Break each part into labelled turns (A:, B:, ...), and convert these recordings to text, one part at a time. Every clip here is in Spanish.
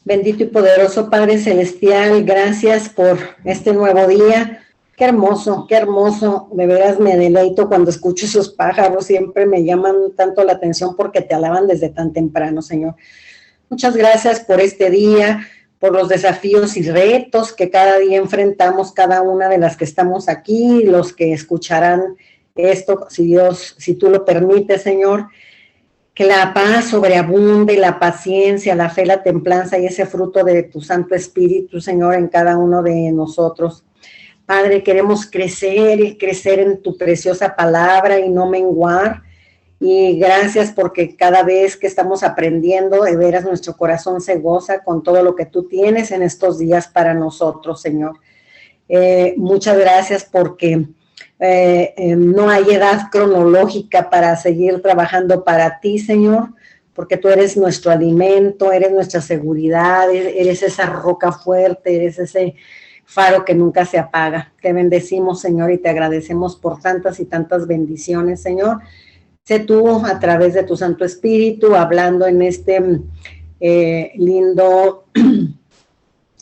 A: Bendito y poderoso Padre Celestial, gracias por este nuevo día. Qué hermoso, de veras me deleito cuando escucho esos pájaros, siempre me llaman tanto la atención porque te alaban desde tan temprano, Señor. Muchas gracias por este día, por los desafíos y retos que cada día enfrentamos, cada una de las que estamos aquí, los que escucharán esto, si tú lo permites, Señor. Que la paz sobreabunde, la paciencia, la fe, la templanza y ese fruto de tu Santo Espíritu, Señor, en cada uno de nosotros. Padre, queremos crecer y crecer en tu preciosa palabra y no menguar. Y gracias porque cada vez que estamos aprendiendo, de veras nuestro corazón se goza con todo lo que tú tienes en estos días para nosotros, Señor. Muchas gracias porque no hay edad cronológica para seguir trabajando para ti, Señor, porque tú eres nuestro alimento, eres nuestra seguridad, eres esa roca fuerte, eres ese faro que nunca se apaga. Te bendecimos, Señor, y te agradecemos por tantas y tantas bendiciones, Señor. Sé tú, a través de tu Santo Espíritu, hablando en este lindo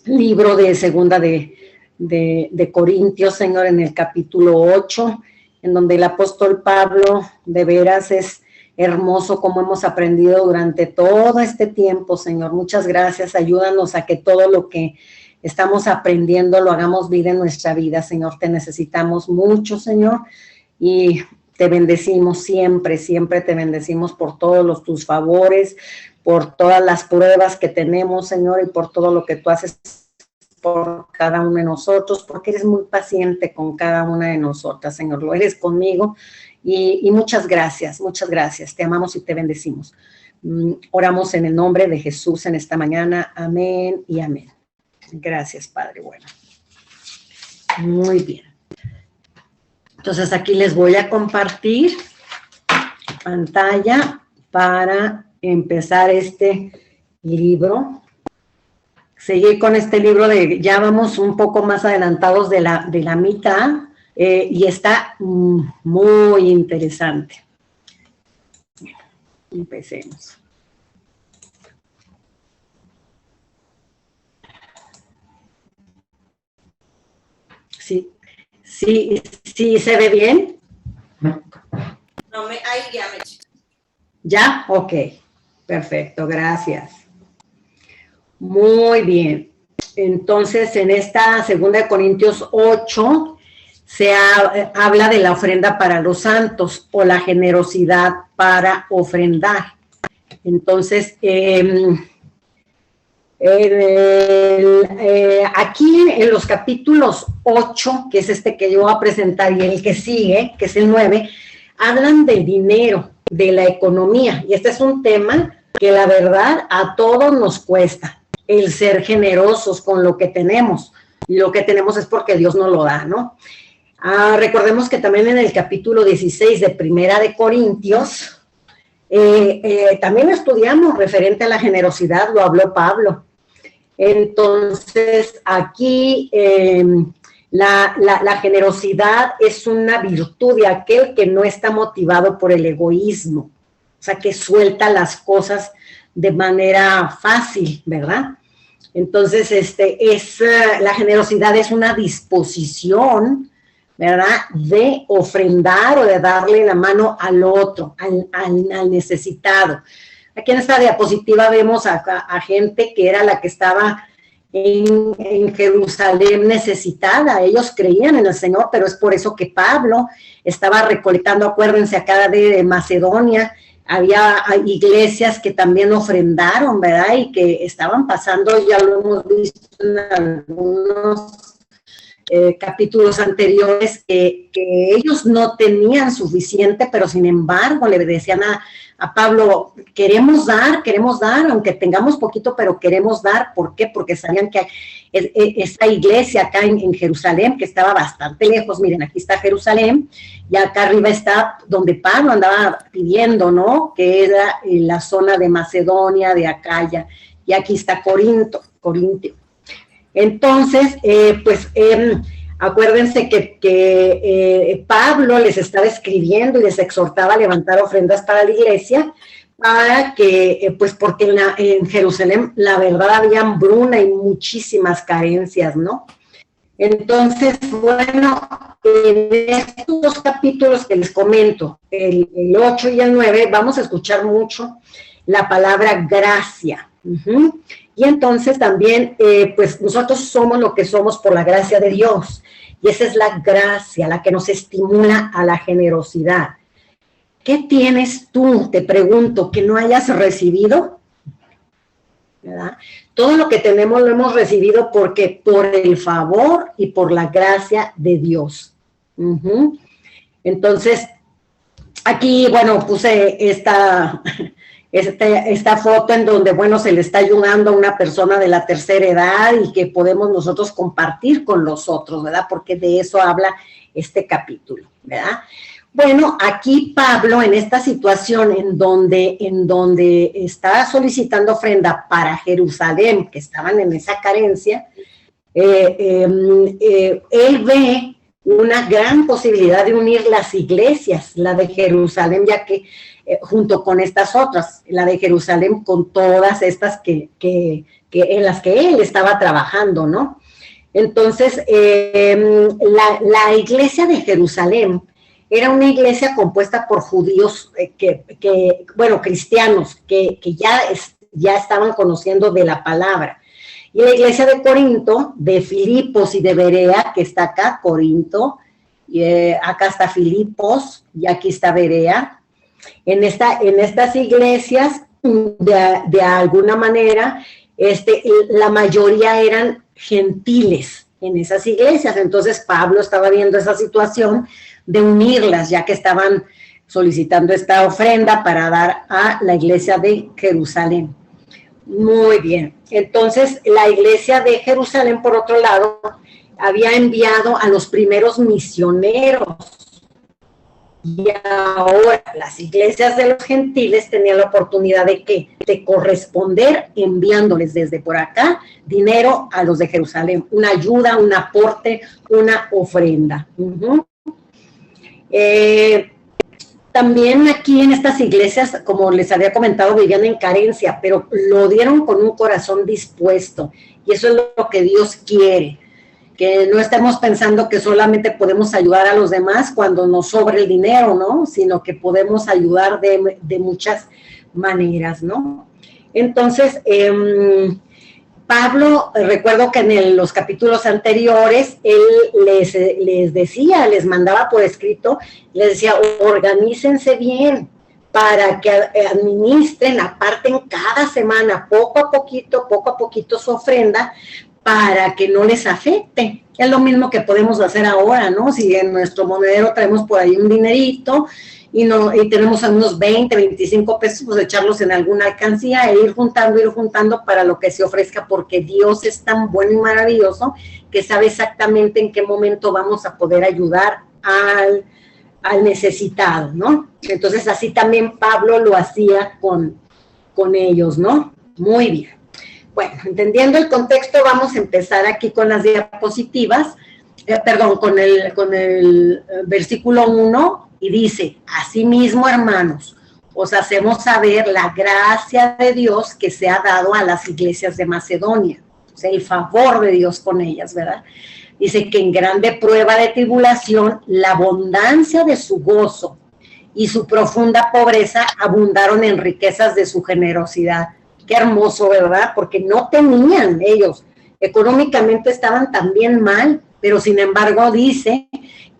A: libro de segunda de Corintios, Señor, en el capítulo 8, en donde el apóstol Pablo, de veras es hermoso como hemos aprendido durante todo este tiempo, Señor. Muchas gracias, ayúdanos a que todo lo que estamos aprendiendo lo hagamos vida en nuestra vida, Señor. Te necesitamos mucho, Señor, y te bendecimos siempre, siempre te bendecimos por todos tus favores, por todas las pruebas que tenemos, Señor, y por todo lo que tú haces por cada uno de nosotros, porque eres muy paciente con cada una de nosotras, Señor, lo eres conmigo, y muchas gracias, te amamos y te bendecimos. Oramos en el nombre de Jesús en esta mañana, amén y amén. Gracias, Padre, bueno. Muy bien. Entonces aquí les voy a compartir pantalla para empezar este libro. Seguir con este libro ya vamos un poco más adelantados de la mitad y está muy interesante. Empecemos. Sí, ¿se ve bien?
B: No, ahí ya me...
A: ¿Ya? Ok, perfecto, gracias. Muy bien. Entonces, en esta segunda de Corintios 8 se habla de la ofrenda para los santos o la generosidad para ofrendar. Entonces, aquí en los capítulos 8, que es este que yo voy a presentar, y el que sigue, que es el 9, hablan del dinero, de la economía. Y este es un tema que la verdad a todos nos cuesta. El ser generosos con lo que tenemos. Y lo que tenemos es porque Dios nos lo da, ¿no? Recordemos que también en el capítulo 16 de Primera de Corintios, también estudiamos referente a la generosidad, lo habló Pablo. Entonces, aquí la generosidad es una virtud de aquel que no está motivado por el egoísmo, o sea, que suelta las cosas de manera fácil, ¿verdad? Entonces, la generosidad es una disposición, ¿verdad?, de ofrendar o de darle la mano al otro, al necesitado. Aquí en esta diapositiva vemos a gente que era la que estaba en Jerusalén necesitada. Ellos creían en el Señor, pero es por eso que Pablo estaba recolectando, acuérdense, acá de Macedonia, había iglesias que también ofrendaron, ¿verdad? Y que estaban pasando, ya lo hemos visto en algunos capítulos anteriores, que ellos no tenían suficiente, pero sin embargo le decían a Pablo, queremos dar, aunque tengamos poquito, pero queremos dar. ¿Por qué? Porque sabían que esta iglesia acá en Jerusalén, que estaba bastante lejos, miren, aquí está Jerusalén, y acá arriba está donde Pablo andaba pidiendo, ¿no?, que era en la zona de Macedonia, de Acaya, y aquí está Corintio. Entonces, acuérdense que Pablo les estaba escribiendo y les exhortaba a levantar ofrendas para la iglesia, para que, pues porque en Jerusalén la verdad había hambruna y muchísimas carencias, ¿no? Entonces, bueno, en estos dos capítulos que les comento, el 8 y el 9, vamos a escuchar mucho la palabra gracia. Y entonces también, pues nosotros somos lo que somos por la gracia de Dios. Y esa es la gracia, la que nos estimula a la generosidad. ¿Qué tienes tú, te pregunto, que no hayas recibido? ¿Verdad? Todo lo que tenemos lo hemos recibido porque por el favor y por la gracia de Dios. Entonces, aquí, bueno, puse esta foto en donde, bueno, se le está ayudando a una persona de la tercera edad y que podemos nosotros compartir con los otros, ¿verdad? Porque de eso habla este capítulo, ¿verdad? Bueno, aquí Pablo, en esta situación en donde está solicitando ofrenda para Jerusalén, que estaban en esa carencia, él ve una gran posibilidad de unir las iglesias, la de Jerusalén, ya que junto con estas otras, la de Jerusalén con todas estas que en las que él estaba trabajando, ¿no? Entonces, la iglesia de Jerusalén era una iglesia compuesta por judíos cristianos, que ya estaban conociendo de la palabra. Y la iglesia de Corinto, de Filipos y de Berea, que está acá, Corinto, acá está Filipos y aquí está Berea. En estas iglesias, de alguna manera, la mayoría eran gentiles en esas iglesias. Entonces Pablo estaba viendo esa situación de unirlas, ya que estaban solicitando esta ofrenda para dar a la iglesia de Jerusalén. Muy bien. Entonces, la iglesia de Jerusalén, por otro lado, había enviado a los primeros misioneros. Y ahora las iglesias de los gentiles tenían la oportunidad de corresponder enviándoles desde por acá dinero a los de Jerusalén, una ayuda, un aporte, una ofrenda. También aquí en estas iglesias, como les había comentado, vivían en carencia, pero lo dieron con un corazón dispuesto. Y eso es lo que Dios quiere, que no estemos pensando que solamente podemos ayudar a los demás cuando nos sobre el dinero, ¿no? Sino que podemos ayudar de muchas maneras, ¿no? Entonces, Pablo, recuerdo que en los capítulos anteriores, él les decía, les mandaba por escrito, les decía, organícense bien para que administren, aparten cada semana, poco a poquito su ofrenda, para que no les afecte. Es lo mismo que podemos hacer ahora, ¿no? Si en nuestro monedero traemos por ahí un dinerito, y tenemos unos 20, 25 pesos, pues echarlos en alguna alcancía e ir juntando para lo que se ofrezca, porque Dios es tan bueno y maravilloso que sabe exactamente en qué momento vamos a poder ayudar al necesitado, ¿no? Entonces, así también Pablo lo hacía con ellos, ¿no? Muy bien. Bueno, entendiendo el contexto, vamos a empezar aquí con las diapositivas, con el versículo 1, y dice, asimismo, hermanos, os hacemos saber la gracia de Dios que se ha dado a las iglesias de Macedonia. O sea, el favor de Dios con ellas, ¿verdad? Dice que en grande prueba de tribulación, la abundancia de su gozo y su profunda pobreza abundaron en riquezas de su generosidad. Qué hermoso, ¿verdad? Porque no tenían ellos. Económicamente estaban también mal, pero sin embargo dice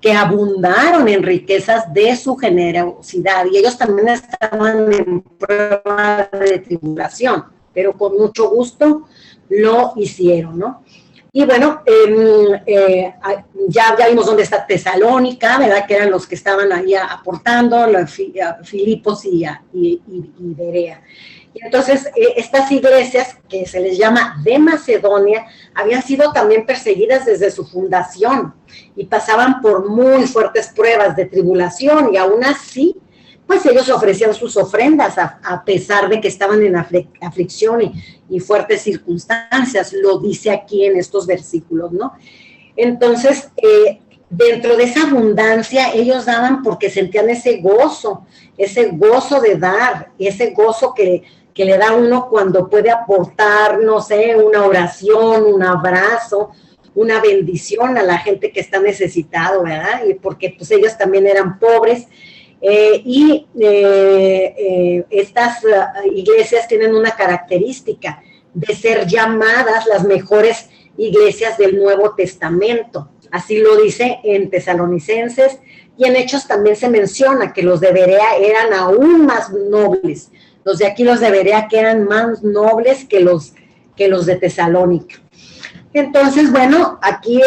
A: que abundaron en riquezas de su generosidad, y ellos también estaban en prueba de tribulación, pero con mucho gusto lo hicieron, ¿no? Y bueno, ya vimos dónde está Tesalónica, ¿verdad? Que eran los que estaban ahí aportando, Filipos y Berea. Y entonces, estas iglesias, que se les llama de Macedonia, habían sido también perseguidas desde su fundación y pasaban por muy fuertes pruebas de tribulación, y aún así, pues ellos ofrecían sus ofrendas a pesar de que estaban en aflicción y fuertes circunstancias, lo dice aquí en estos versículos, ¿no? Entonces, dentro de esa abundancia ellos daban porque sentían ese gozo de dar, ese gozo que le da uno cuando puede aportar, no sé, una oración, un abrazo, una bendición a la gente que está necesitado, ¿verdad? Y porque pues ellos también eran pobres. Estas iglesias tienen una característica de ser llamadas las mejores iglesias del Nuevo Testamento. Así lo dice en Tesalonicenses, y en Hechos también se menciona que los de Berea eran aún más nobles. Los de aquí, los de Berea, que eran más nobles que los de Tesalónica. Entonces, bueno, aquí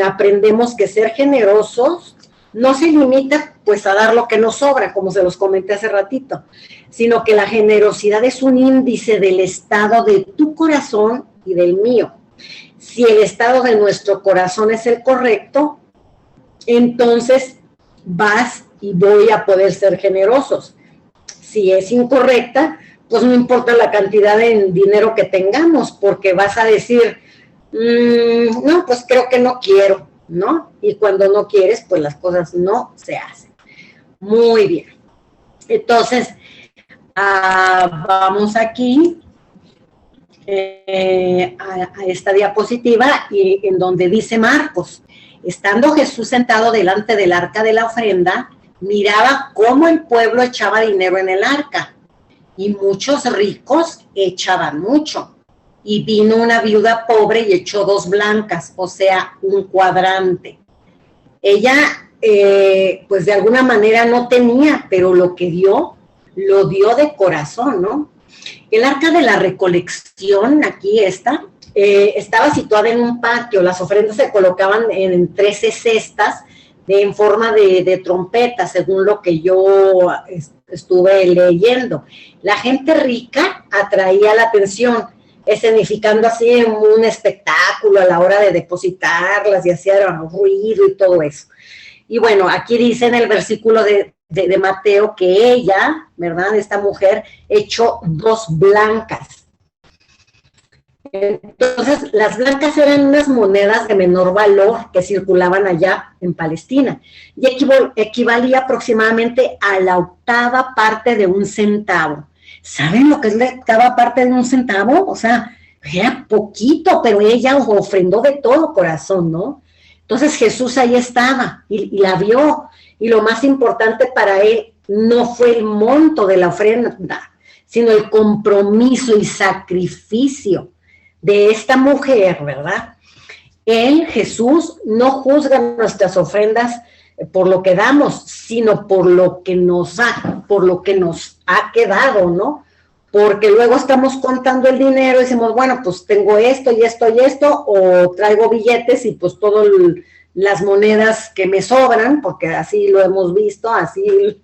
A: aprendemos que ser generosos no se limita pues a dar lo que nos sobra, como se los comenté hace ratito, sino que la generosidad es un índice del estado de tu corazón y del mío. Si el estado de nuestro corazón es el correcto, entonces vas y voy a poder ser generosos. Si es incorrecta, pues no importa la cantidad de dinero que tengamos, porque vas a decir, no, pues creo que no quiero, ¿no? Y cuando no quieres, pues las cosas no se hacen. Muy bien. Entonces, vamos aquí a esta diapositiva y en donde dice Marcos, estando Jesús sentado delante del arca de la ofrenda, miraba cómo el pueblo echaba dinero en el arca, y muchos ricos echaban mucho. Y vino una viuda pobre y echó 2 blancas, o sea, un cuadrante. Ella, pues de alguna manera no tenía, pero lo que dio, lo dio de corazón, ¿no? El arca de la recolección, aquí está, estaba situada en un patio. Las ofrendas se colocaban en 13 cestas en forma de trompeta, según lo que yo estuve leyendo. La gente rica atraía la atención, escenificando así un espectáculo a la hora de depositarlas y hacía ruido y todo eso. Y bueno, aquí dice en el versículo de Mateo que ella, ¿verdad? Esta mujer echó 2 blancas. Entonces, las blancas eran unas monedas de menor valor que circulaban allá en Palestina y equivalía aproximadamente a la 8ª parte de un centavo. ¿Saben lo que es la 8ª parte de un centavo? O sea, era poquito, pero ella ofrendó de todo corazón, ¿no? Entonces Jesús ahí estaba y la vio, y lo más importante para él no fue el monto de la ofrenda, sino el compromiso y sacrificio de esta mujer, ¿verdad? Él, Jesús, no juzga nuestras ofrendas por lo que damos, sino por lo que nos ha quedado, ¿no? Porque luego estamos contando el dinero y decimos, bueno, pues tengo esto y esto y esto, o traigo billetes y pues todas las monedas que me sobran, porque así lo hemos visto, así,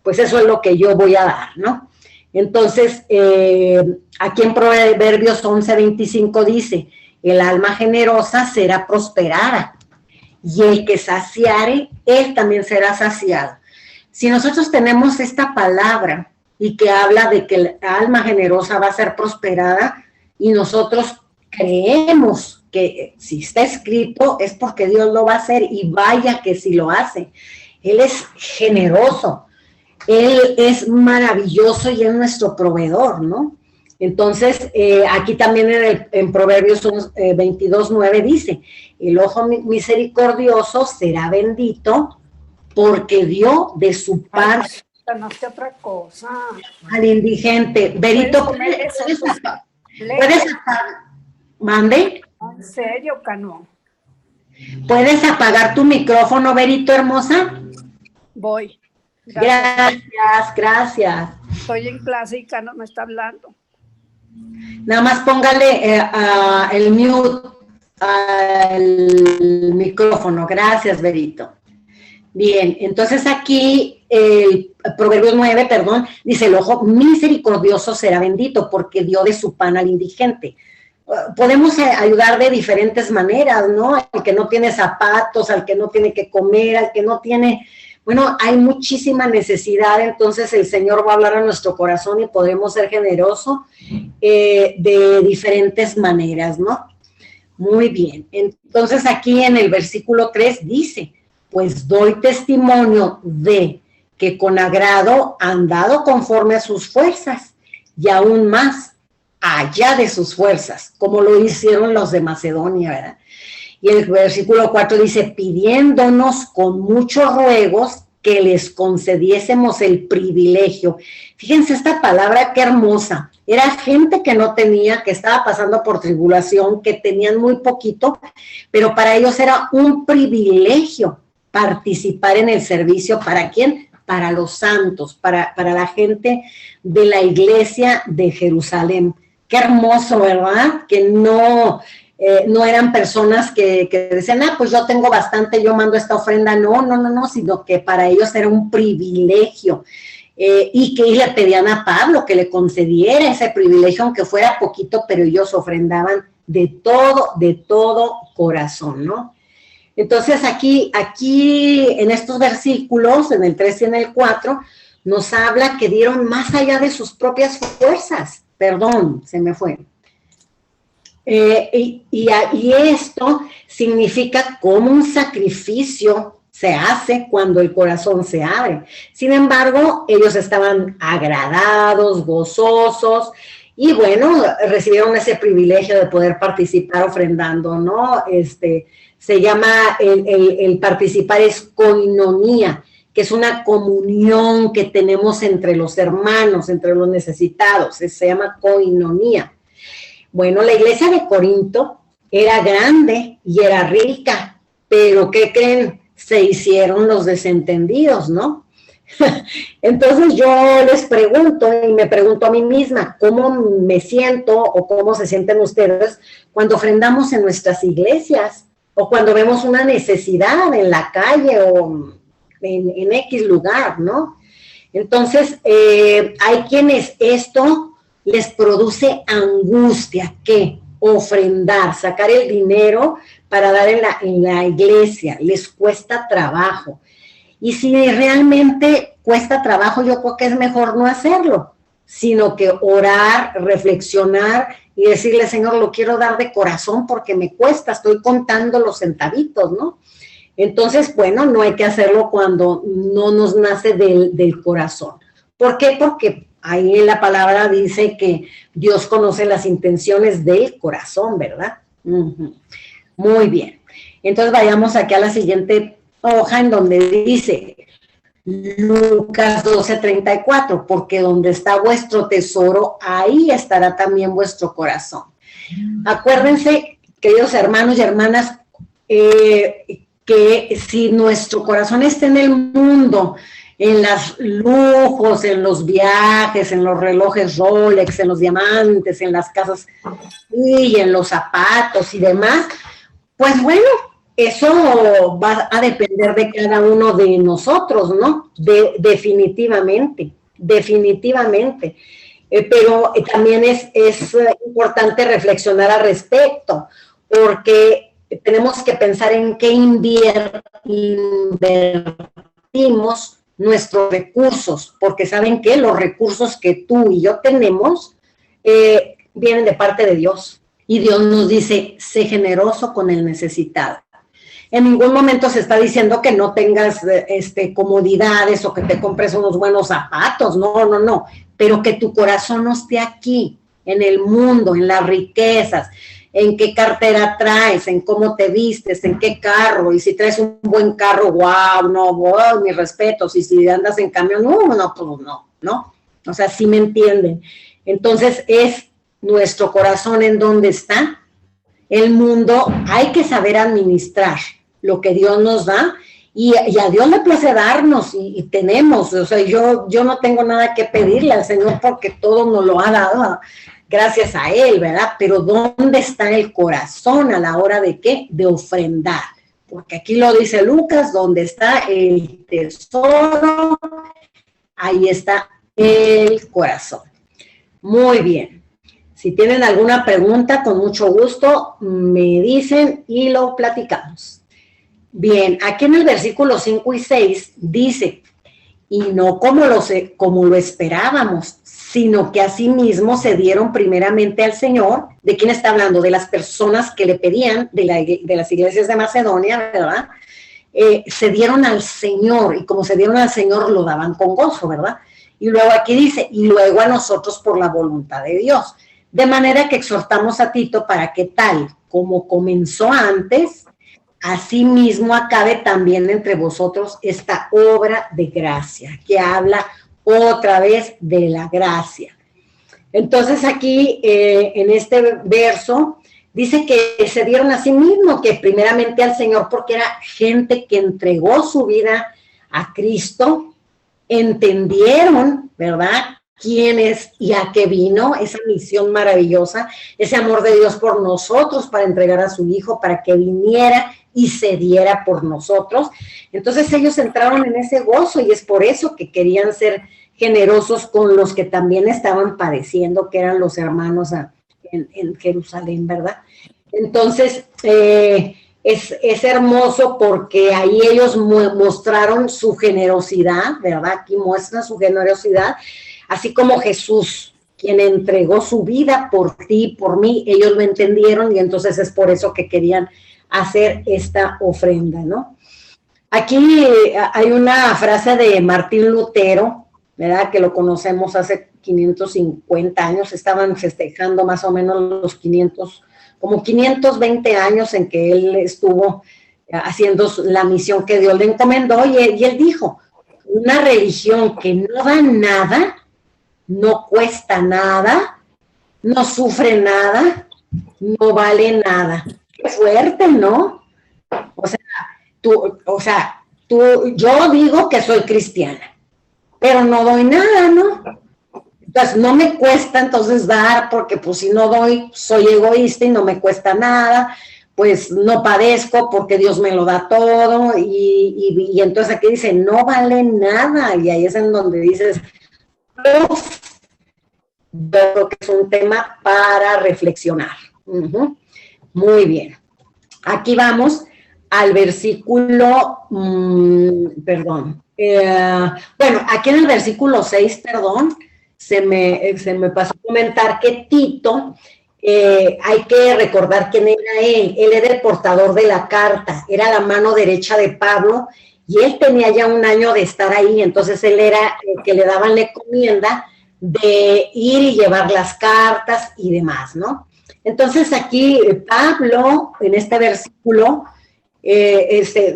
A: pues eso es lo que yo voy a dar, ¿no? Entonces, aquí en Proverbios 11:25 dice, el alma generosa será prosperada, y el que saciare, él también será saciado. Si nosotros tenemos esta palabra y que habla de que el alma generosa va a ser prosperada, y nosotros creemos que si está escrito es porque Dios lo va a hacer, y vaya que si lo hace. Él es generoso, Él es maravilloso y es nuestro proveedor, ¿no? Entonces, aquí también en Proverbios 22:9 dice, el ojo misericordioso será bendito porque dio de su parte
C: otra cosa
A: al indigente. Berito, ¿puedes mande?
C: ¿En serio, Cano?
A: ¿Puedes apagar tu micrófono, Berito, hermosa?
C: Voy.
A: Gracias.
C: Estoy en clase y Cano me está hablando.
A: Nada más póngale el mute al micrófono. Gracias, Berito. Bien, entonces aquí el Proverbio 9, dice, el ojo misericordioso será bendito porque dio de su pan al indigente. Podemos ayudar de diferentes maneras, ¿no? Al que no tiene zapatos, al que no tiene que comer, al que no tiene... Bueno, hay muchísima necesidad, entonces el Señor va a hablar a nuestro corazón y podremos ser generosos de diferentes maneras, ¿no? Muy bien, entonces aquí en el versículo 3 dice, pues doy testimonio de que con agrado han dado conforme a sus fuerzas, y aún más, allá de sus fuerzas, como lo hicieron los de Macedonia, ¿verdad? Y el versículo 4 dice, pidiéndonos con muchos ruegos que les concediésemos el privilegio. Fíjense esta palabra, qué hermosa. Era gente que no tenía, que estaba pasando por tribulación, que tenían muy poquito, pero para ellos era un privilegio participar en el servicio. ¿Para quién? Para los santos, para la gente de la iglesia de Jerusalén. Qué hermoso, ¿verdad? Que no eran personas que decían, pues yo tengo bastante, yo mando esta ofrenda. No, sino que para ellos era un privilegio. Y que le pedían a Pablo que le concediera ese privilegio, aunque fuera poquito, pero ellos ofrendaban de todo corazón, ¿no? Entonces aquí en estos versículos, en el 3 y en el 4, nos habla que dieron más allá de sus propias fuerzas. Perdón, se me fue. Y esto significa como un sacrificio se hace cuando el corazón se abre. Sin embargo, ellos estaban agradados, gozosos, y bueno, recibieron ese privilegio de poder participar ofrendando, ¿no? Se llama, el participar es koinonía, que es una comunión que tenemos entre los hermanos, entre los necesitados, se llama koinonía. Bueno, la iglesia de Corinto era grande y era rica, pero ¿qué creen? Se hicieron los desentendidos, ¿no? Entonces yo les pregunto y me pregunto a mí misma, ¿cómo me siento o cómo se sienten ustedes cuando ofrendamos en nuestras iglesias o cuando vemos una necesidad en la calle o en X lugar, ¿no? Entonces, hay quienes esto les produce angustia, ¿qué? Ofrendar, sacar el dinero para dar en la iglesia, les cuesta trabajo. Y si realmente cuesta trabajo, yo creo que es mejor no hacerlo, sino que orar, reflexionar y decirle, Señor, lo quiero dar de corazón porque me cuesta, estoy contando los centavitos, ¿no? Entonces, bueno, no hay que hacerlo cuando no nos nace del corazón. ¿Por qué? Porque ahí en la palabra dice que Dios conoce las intenciones del corazón, ¿verdad? Muy bien. Entonces vayamos aquí a la siguiente hoja en donde dice Lucas 12:34, porque donde está vuestro tesoro, ahí estará también vuestro corazón. Acuérdense, queridos hermanos y hermanas, que si nuestro corazón está en el mundo, en los lujos, en los viajes, en los relojes Rolex, en los diamantes, en las casas y en los zapatos y demás, pues bueno, eso va a depender de cada uno de nosotros, ¿no? Definitivamente. Pero también es importante reflexionar al respecto, porque tenemos que pensar en qué invertimos nuestros recursos, porque saben que los recursos que tú y yo tenemos vienen de parte de Dios, y Dios nos dice, sé generoso con el necesitado. En ningún momento se está diciendo que no tengas comodidades o que te compres unos buenos zapatos, no, pero que tu corazón no esté aquí, en el mundo, en las riquezas, en qué cartera traes, en cómo te vistes, en qué carro, y si traes un buen carro, wow, mis respetos, y si andas en camión, no, o sea, sí me entienden. Entonces, es nuestro corazón en donde está. El mundo hay que saber administrar lo que Dios nos da, y a Dios le place darnos, y tenemos, o sea, yo no tengo nada que pedirle al Señor porque todo nos lo ha dado gracias a Él, ¿verdad? Pero ¿dónde está el corazón a la hora de qué? De ofrendar. Porque aquí lo dice Lucas, donde está el tesoro, ahí está el corazón. Muy bien. Si tienen alguna pregunta, con mucho gusto me dicen y lo platicamos. Bien, aquí en el versículo 5 y 6 dice, y no como lo esperábamos, sino que asimismo se dieron primeramente al Señor. ¿De quién está hablando? De las personas que le pedían, de las iglesias de Macedonia, ¿verdad? se dieron al Señor, y como se dieron al Señor, lo daban con gozo, ¿verdad? Y luego aquí dice, y luego a nosotros por la voluntad de Dios. De manera que exhortamos a Tito para que tal como comenzó antes, así mismo acabe también entre vosotros esta obra de gracia, que habla otra vez de la gracia. Entonces aquí, en este verso, dice que se dieron a sí mismo, que primeramente al Señor, porque era gente que entregó su vida a Cristo, entendieron, ¿verdad?, quién es y a qué vino, esa misión maravillosa, ese amor de Dios por nosotros para entregar a su Hijo, para que viniera y se diera por nosotros. Entonces ellos entraron en ese gozo y es por eso que querían ser generosos con los que también estaban padeciendo, que eran los hermanos en Jerusalén, ¿verdad? Entonces, es hermoso porque ahí ellos mostraron su generosidad, ¿verdad? Aquí muestran su generosidad, así como Jesús, quien entregó su vida por ti, por mí, ellos lo entendieron y entonces es por eso que querían hacer esta ofrenda, ¿no? Aquí hay una frase de Martín Lutero, ¿verdad? Que lo conocemos hace 550 años, estaban festejando más o menos los 520 años en que él estuvo haciendo la misión que Dios le encomendó, y él dijo, una religión que no da nada, no cuesta nada, no sufre nada, no vale nada. Qué fuerte, ¿no? Yo digo que soy cristiana, pero no doy nada, ¿no? Entonces, no me cuesta entonces dar, porque pues si no doy, soy egoísta y no me cuesta nada, pues no padezco porque Dios me lo da todo, y entonces aquí dice, no vale nada, y ahí es en donde dices, uf, yo creo que es un tema para reflexionar. Muy bien. Aquí vamos al versículo, bueno, aquí en el versículo 6, se me pasó a comentar que Tito, hay que recordar quién era él. Él era el portador de la carta, era la mano derecha de Pablo, y él tenía ya un año de estar ahí, entonces él era el que le daban la encomienda de ir y llevar las cartas y demás, ¿no? Entonces aquí Pablo, en este versículo,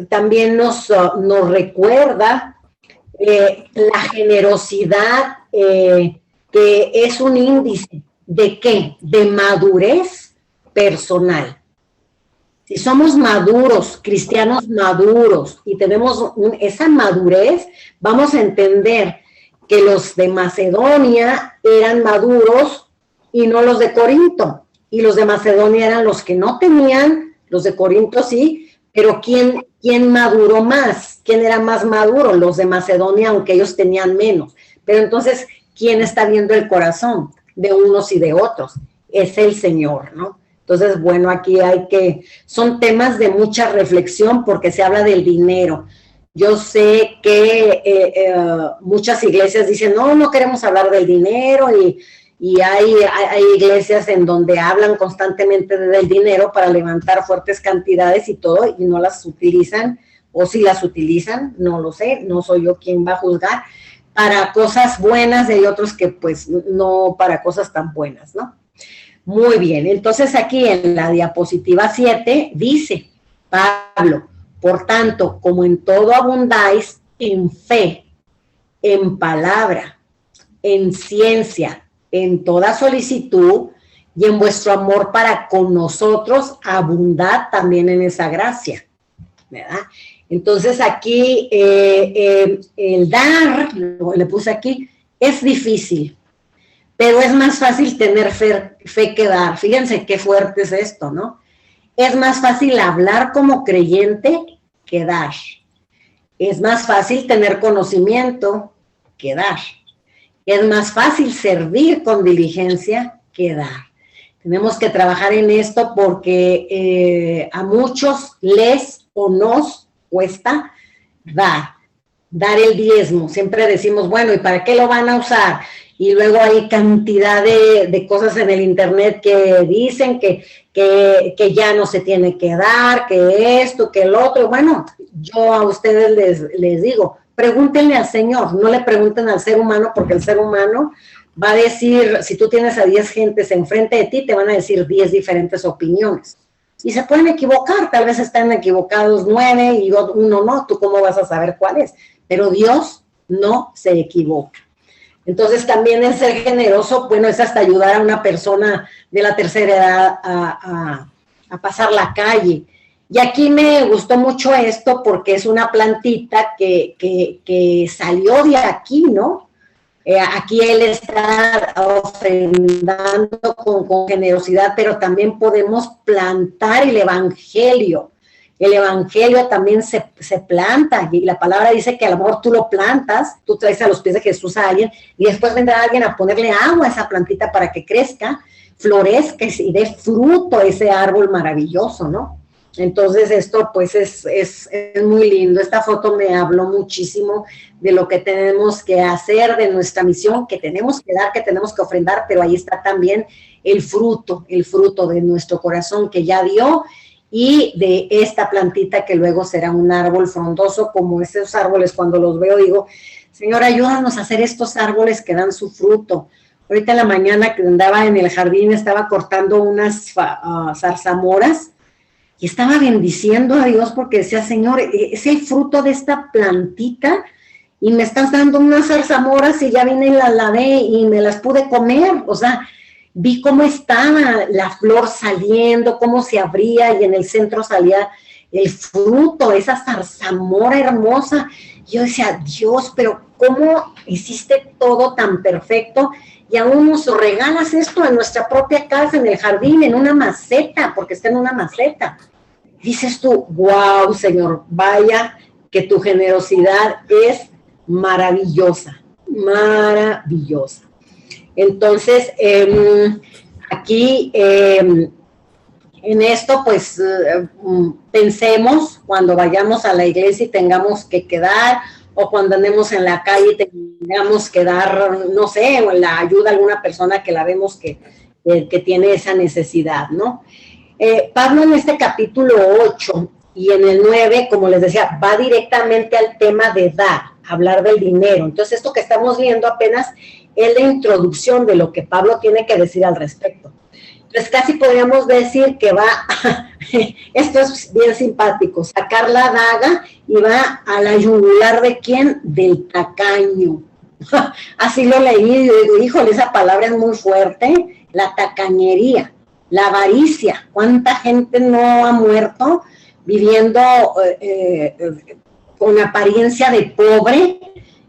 A: también nos recuerda la generosidad, que es un índice de ¿qué? De madurez personal. Si somos maduros, cristianos maduros, y tenemos esa madurez, vamos a entender que los de Macedonia eran maduros y no los de Corinto. Y los de Macedonia eran los que no tenían, los de Corinto sí, pero ¿quién maduró más? ¿Quién era más maduro? Los de Macedonia, aunque ellos tenían menos. Pero entonces, ¿quién está viendo el corazón de unos y de otros? Es el Señor, ¿no? Entonces, bueno, aquí son temas de mucha reflexión porque se habla del dinero. Yo sé que muchas iglesias dicen, no queremos hablar del dinero, y hay iglesias en donde hablan constantemente del dinero para levantar fuertes cantidades y todo, y no las utilizan, o si las utilizan, no lo sé, no soy yo quien va a juzgar, para cosas buenas, y hay otros que pues no para cosas tan buenas, ¿no? Muy bien, entonces aquí en la diapositiva 7 dice Pablo, por tanto, como en todo abundáis, en fe, en palabra, en ciencia, en toda solicitud, y en vuestro amor para con nosotros, abundad también en esa gracia, ¿verdad? Entonces aquí, el dar, le puse aquí, es difícil, pero es más fácil tener fe que dar. Fíjense qué fuerte es esto, ¿no? Es más fácil hablar como creyente que dar. Es más fácil tener conocimiento que dar. Es más fácil servir con diligencia que dar. Tenemos que trabajar en esto porque a muchos les o nos cuesta dar el diezmo. Siempre decimos, bueno, ¿y para qué lo van a usar? Y luego hay cantidad de cosas en el internet que dicen que ya no se tiene que dar, que esto, que el otro. Bueno, yo a ustedes les digo, pregúntenle al Señor, no le pregunten al ser humano, porque el ser humano va a decir, si tú tienes a 10 gentes enfrente de ti, te van a decir 10 diferentes opiniones. Y se pueden equivocar, tal vez están equivocados 9 y uno no, ¿tú cómo vas a saber cuál es? Pero Dios no se equivoca. Entonces también el ser generoso, bueno, es hasta ayudar a una persona de la tercera edad a pasar la calle. Y aquí me gustó mucho esto porque es una plantita que salió de aquí, ¿no? Aquí él está ofrendando con generosidad, pero también podemos plantar el evangelio. El evangelio también se planta, y la palabra dice que a lo mejor tú lo plantas, tú traes a los pies de Jesús a alguien, y después vendrá alguien a ponerle agua a esa plantita para que crezca, florezca y dé fruto ese árbol maravilloso, ¿no? Entonces esto pues es muy lindo. Esta foto me habló muchísimo de lo que tenemos que hacer, de nuestra misión, que tenemos que dar, que tenemos que ofrendar, pero ahí está también el fruto de nuestro corazón que ya dio, y de esta plantita que luego será un árbol frondoso, como esos árboles cuando los veo digo, Señor, ayúdanos a hacer estos árboles que dan su fruto. Ahorita en la mañana que andaba en el jardín estaba cortando unas zarzamoras y estaba bendiciendo a Dios porque decía, Señor, es el fruto de esta plantita y me estás dando unas zarzamoras y ya vine y las lavé y me las pude comer. O sea, vi cómo estaba la flor saliendo, cómo se abría y en el centro salía el fruto, esa zarzamora hermosa. Yo decía, Dios, pero ¿cómo hiciste todo tan perfecto? Y aún nos regalas esto en nuestra propia casa, en el jardín, en una maceta, porque está en una maceta. Dices tú, wow, Señor, vaya que tu generosidad es maravillosa, maravillosa. Entonces, aquí en esto, pues, pensemos cuando vayamos a la iglesia y tengamos que quedar, o cuando andemos en la calle y tengamos que dar, no sé, o la ayuda a alguna persona que la vemos que tiene esa necesidad, ¿no? Pablo en este capítulo 8 y en el 9, como les decía, va directamente al tema de dar, hablar del dinero. Entonces, esto que estamos viendo apenas es la introducción de lo que Pablo tiene que decir al respecto. Entonces, casi podríamos decir que va, esto es bien simpático, sacar la daga y va a la yugular ¿de quién? Del tacaño. Así lo leí y digo, híjole, esa palabra es muy fuerte, la tacañería, la avaricia. ¿Cuánta gente no ha muerto viviendo con apariencia de pobre?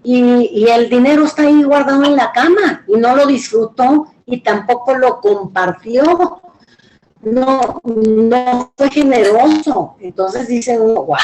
A: Y el dinero está ahí guardado en la cama y no lo disfrutó y tampoco lo compartió, no fue generoso. Entonces dicen, wow.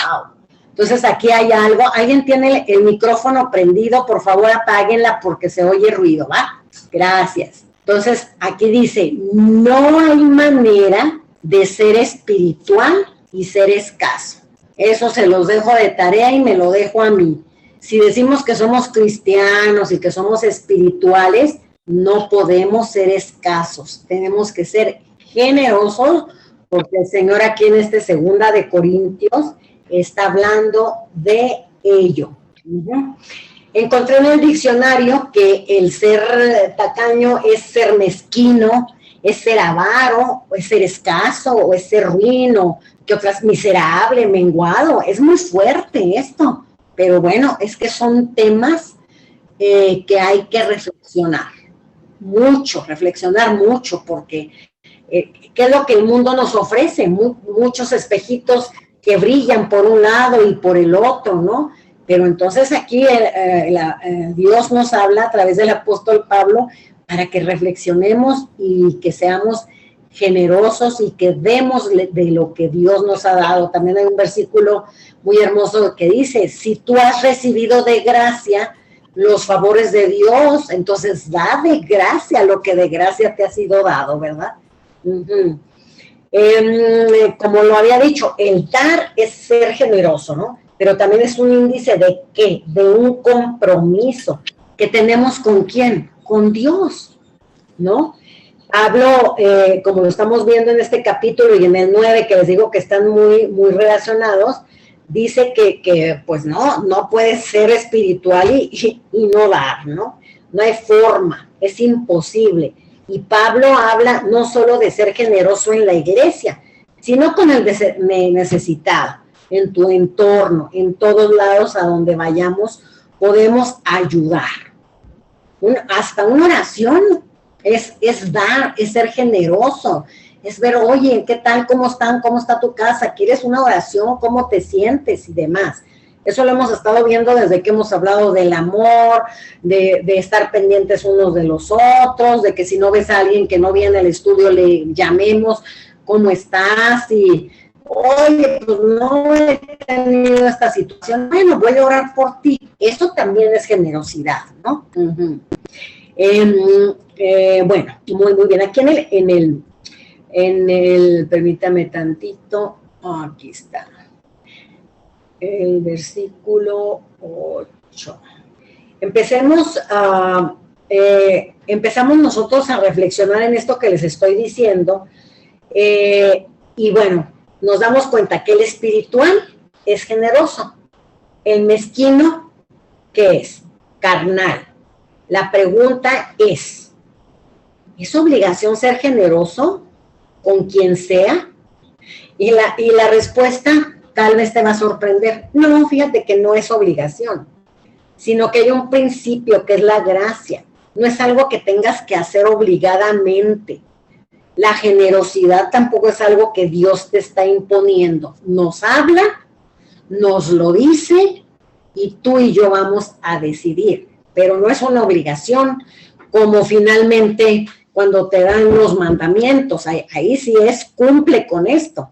A: Entonces aquí hay algo, alguien tiene el micrófono prendido, por favor apáguenla porque se oye ruido, ¿va? Gracias. Entonces aquí dice, no hay manera de ser espiritual y ser escaso. Eso se los dejo de tarea y me lo dejo a mí. Si decimos que somos cristianos y que somos espirituales, no podemos ser escasos. Tenemos que ser generosos porque el Señor aquí en este 2 de Corintios está hablando de ello. Encontré en el diccionario que el ser tacaño es ser mezquino, es ser avaro, o es ser escaso, o es ser ruino, que otras miserable, menguado. Es muy fuerte esto. Pero bueno, es que son temas que hay que reflexionar mucho, porque ¿qué es lo que el mundo nos ofrece? Muchos espejitos que brillan por un lado y por el otro, ¿no? Pero entonces aquí Dios nos habla a través del apóstol Pablo para que reflexionemos y que seamos generosos y que demos de lo que Dios nos ha dado. También hay un versículo muy hermoso que dice, si tú has recibido de gracia los favores de Dios, entonces da de gracia lo que de gracia te ha sido dado, ¿verdad? Como lo había dicho, el dar es ser generoso, ¿no? Pero también es un índice de ¿qué? De un compromiso que tenemos ¿con quién? Con Dios, ¿no? Hablo, como lo estamos viendo en este capítulo y en el 9, que les digo que están muy, muy relacionados, dice que pues no puedes ser espiritual y no dar, ¿no? No hay forma, es imposible. Y Pablo habla no solo de ser generoso en la iglesia, sino con el necesitado, en tu entorno, en todos lados a donde vayamos, podemos ayudar. Hasta una oración es dar, es ser generoso, es ver, oye, ¿qué tal? ¿Cómo están? ¿Cómo está tu casa? ¿Quieres una oración? ¿Cómo te sientes? Y demás. Eso lo hemos estado viendo desde que hemos hablado del amor, de estar pendientes unos de los otros, de que si no ves a alguien que no viene al estudio, le llamemos, ¿cómo estás? Y, oye, pues no he tenido esta situación, bueno, voy a orar por ti. Eso también es generosidad, ¿no? Uh-huh. Bueno, muy bien. Aquí en el, permítame tantito, aquí está, el versículo 8. Empezamos nosotros a reflexionar en esto que les estoy diciendo, y bueno, nos damos cuenta que el espiritual es generoso, el mezquino, ¿qué es? Carnal. La pregunta ¿es obligación ser generoso con quien sea? Y la respuesta tal vez te va a sorprender. No, fíjate que no es obligación, sino que hay un principio que es la gracia. No es algo que tengas que hacer obligadamente. La generosidad tampoco es algo que Dios te está imponiendo. Nos habla, nos lo dice y tú y yo vamos a decidir. Pero no es una obligación, como finalmente cuando te dan los mandamientos. Ahí sí es, cumple con esto.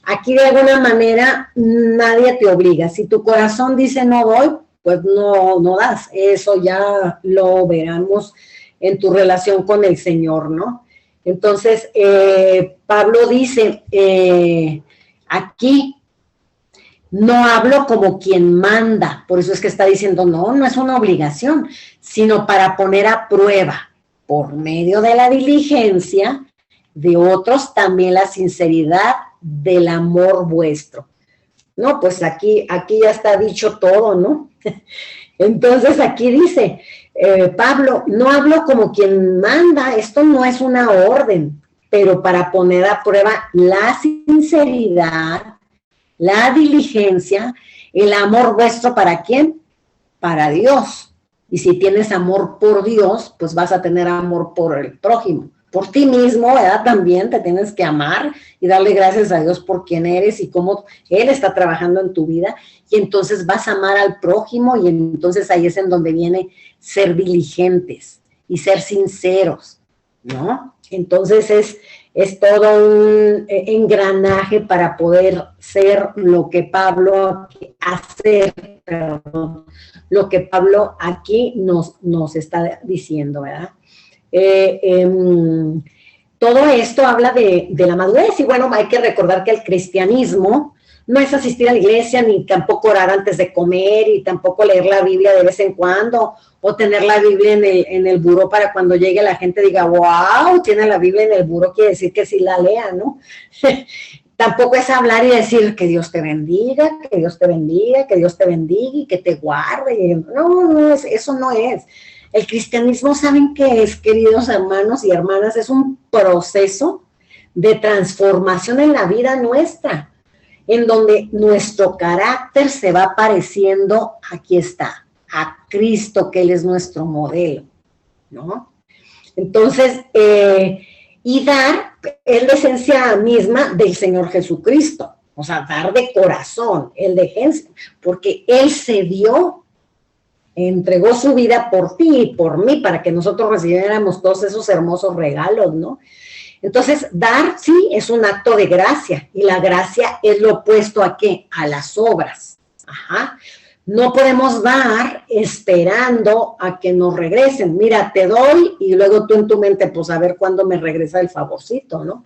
A: Aquí de alguna manera nadie te obliga. Si tu corazón dice no doy, pues no das. Eso ya lo veremos en tu relación con el Señor, ¿no? Entonces, Pablo dice, aquí no hablo como quien manda, por eso es que está diciendo, no es una obligación, sino para poner a prueba, por medio de la diligencia de otros, también la sinceridad del amor vuestro. No, pues aquí ya está dicho todo, ¿no? Entonces aquí dice, Pablo, no hablo como quien manda, esto no es una orden, pero para poner a prueba la sinceridad, la diligencia, el amor vuestro, ¿para quién? Para Dios. Y si tienes amor por Dios, pues vas a tener amor por el prójimo. Por ti mismo, ¿verdad? También te tienes que amar y darle gracias a Dios por quién eres y cómo Él está trabajando en tu vida. Y entonces vas a amar al prójimo y entonces ahí es en donde viene ser diligentes y ser sinceros, ¿no? Entonces es todo un engranaje para poder ser lo que Pablo lo que Pablo aquí nos está diciendo, ¿verdad? Todo esto habla de la madurez y bueno, hay que recordar que el cristianismo no es asistir a la iglesia ni tampoco orar antes de comer y tampoco leer la Biblia de vez en cuando o tener la Biblia en el buró para cuando llegue la gente diga, wow, tiene la Biblia en el buró, quiere decir que sí la lea, ¿no? Tampoco es hablar y decir que Dios te bendiga, que Dios te bendiga, que Dios te bendiga y que te guarde. No, eso no es. El cristianismo, ¿saben qué es, queridos hermanos y hermanas? Es un proceso de transformación en la vida nuestra, en donde nuestro carácter se va pareciendo, aquí está, a Cristo, que Él es nuestro modelo, ¿no? Entonces, y dar es la esencia misma del Señor Jesucristo, o sea, dar de corazón, porque Él se dio, entregó su vida por ti y por mí, para que nosotros recibiéramos todos esos hermosos regalos, ¿no? Entonces, dar, sí, es un acto de gracia, y la gracia es lo opuesto ¿a qué? A las obras. Ajá. No podemos dar esperando a que nos regresen. Mira, te doy, y luego tú en tu mente, pues a ver cuándo me regresa el favorcito, ¿no?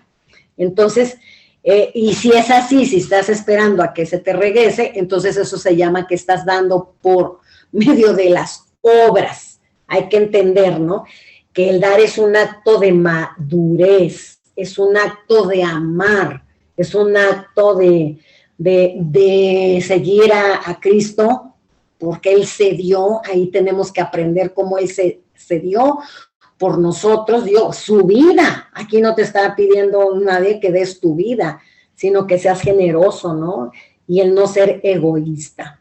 A: Entonces, y si es así, si estás esperando a que se te regrese, entonces eso se llama que estás dando por medio de las obras. Hay que entender, ¿no? Que el dar es un acto de madurez, es un acto de amar, es un acto de de seguir a Cristo, porque Él se dio. Ahí tenemos que aprender cómo Él se dio por nosotros, dio su vida. Aquí no te está pidiendo nadie que des tu vida, sino que seas generoso, ¿no? Y el no ser egoísta.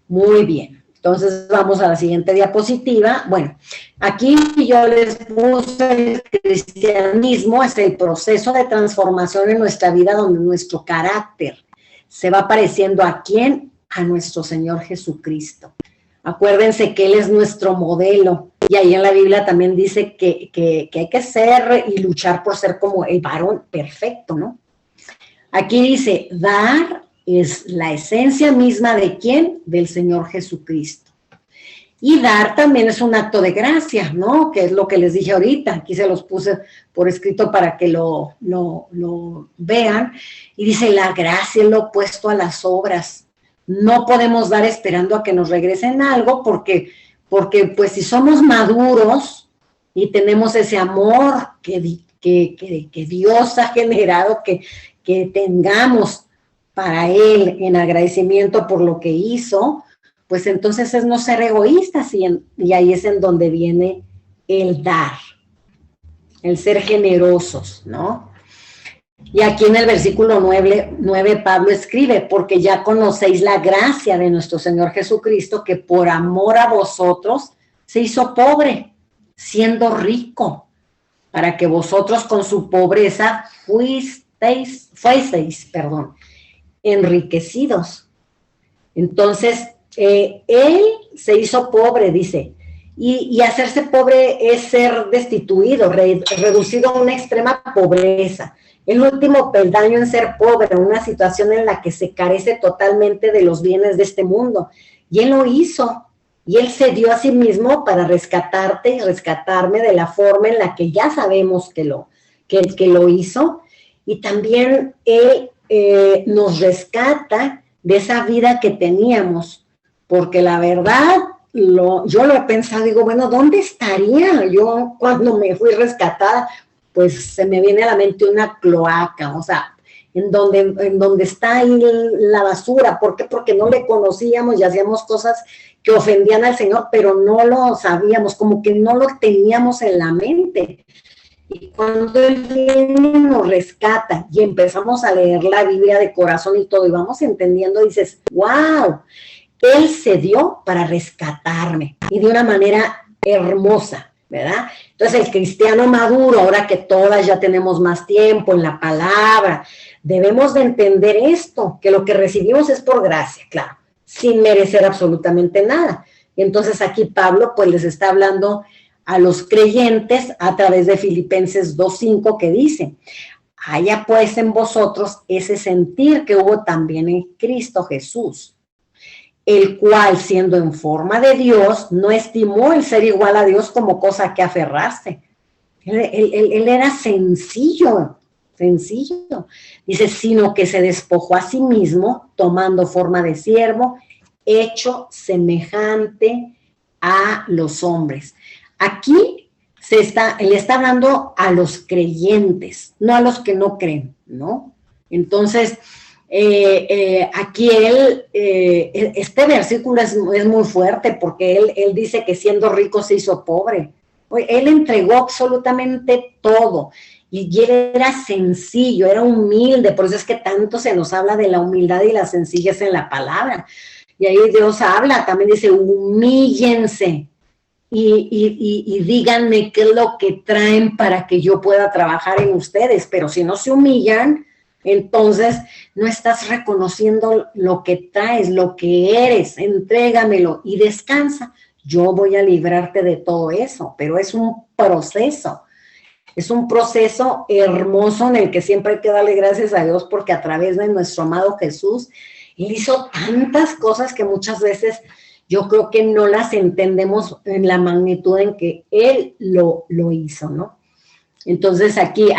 A: Muy bien. Entonces vamos a la siguiente diapositiva. Bueno, aquí yo les puse el cristianismo, es el proceso de transformación en nuestra vida donde nuestro carácter se va pareciendo ¿a quién? A nuestro Señor Jesucristo. Acuérdense que Él es nuestro modelo, y ahí en la Biblia también dice que hay que ser y luchar por ser como el varón perfecto, ¿no? Aquí dice, dar es la esencia misma ¿de quién? Del Señor Jesucristo. Y dar también es un acto de gracia, ¿no? Que es lo que les dije ahorita. Aquí se los puse por escrito para que lo vean. Y dice, la gracia es lo opuesto a las obras. No podemos dar esperando a que nos regresen algo porque pues si somos maduros y tenemos ese amor que Dios ha generado, que tengamos para Él en agradecimiento por lo que hizo, pues entonces es no ser egoístas y ahí es en donde viene el dar, el ser generosos, ¿no? Y aquí en el versículo 9 Pablo escribe, porque ya conocéis la gracia de nuestro Señor Jesucristo, que por amor a vosotros se hizo pobre, siendo rico, para que vosotros con su pobreza fueseis, enriquecidos. Entonces, Él se hizo pobre, dice, y hacerse pobre es ser destituido, reducido a una extrema pobreza. El último peldaño en ser pobre, una situación en la que se carece totalmente de los bienes de este mundo. Y Él lo hizo, y Él se dio a sí mismo para rescatarte y rescatarme de la forma en la que ya sabemos que lo hizo. Y también Él nos rescata de esa vida que teníamos, porque la verdad, yo lo he pensado, digo, bueno, ¿dónde estaría yo cuando me fui rescatada? Pues se me viene a la mente una cloaca, o sea, en donde está ahí la basura. ¿Por qué? Porque no le conocíamos y hacíamos cosas que ofendían al Señor, pero no lo sabíamos, como que no lo teníamos en la mente. Y cuando Él viene, nos rescata y empezamos a leer la Biblia de corazón y todo, y vamos entendiendo, dices, wow, Él se dio para rescatarme, y de una manera hermosa, ¿verdad? Entonces el cristiano maduro, ahora que todas ya tenemos más tiempo en la palabra, debemos de entender esto, que lo que recibimos es por gracia, claro, sin merecer absolutamente nada. Y entonces aquí Pablo pues les está hablando a los creyentes a través de Filipenses 2:5, que dice, haya pues en vosotros ese sentir que hubo también en Cristo Jesús, el cual, siendo en forma de Dios, no estimó el ser igual a Dios como cosa que aferrarse. Él era sencillo. Dice, sino que se despojó a sí mismo, tomando forma de siervo, hecho semejante a los hombres. Aquí le está hablando a los creyentes, no a los que no creen, ¿no? Entonces, aquí este versículo es muy fuerte, porque él dice que siendo rico se hizo pobre. Él entregó absolutamente todo, y él era sencillo, era humilde. Por eso es que tanto se nos habla de la humildad y la sencillez en la palabra. Y ahí Dios habla, también dice, humíllense y díganme qué es lo que traen para que yo pueda trabajar en ustedes. Pero si no se humillan, entonces no estás reconociendo lo que traes, lo que eres. Entrégamelo y descansa. Yo voy a librarte de todo eso, pero es un proceso. Es un proceso hermoso en el que siempre hay que darle gracias a Dios, porque a través de nuestro amado Jesús, Él hizo tantas cosas que muchas veces yo creo que no las entendemos en la magnitud en que Él lo hizo, ¿no? Entonces aquí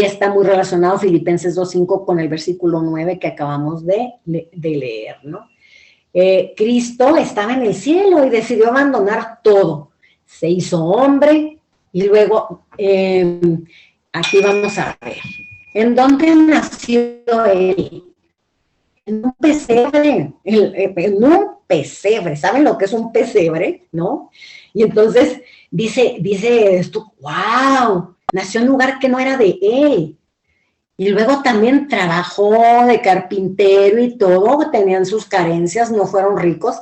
A: está muy relacionado Filipenses 2:5 con el versículo 9 que acabamos de leer, ¿no? Cristo estaba en el cielo y decidió abandonar todo. Se hizo hombre y luego aquí vamos a ver. ¿En dónde nació Él? en un pesebre, en un pesebre, ¿saben lo que es un pesebre? ¿No? Y entonces dice esto, wow, nació en un lugar que no era de él. Y luego también trabajó de carpintero y todo, tenían sus carencias, no fueron ricos.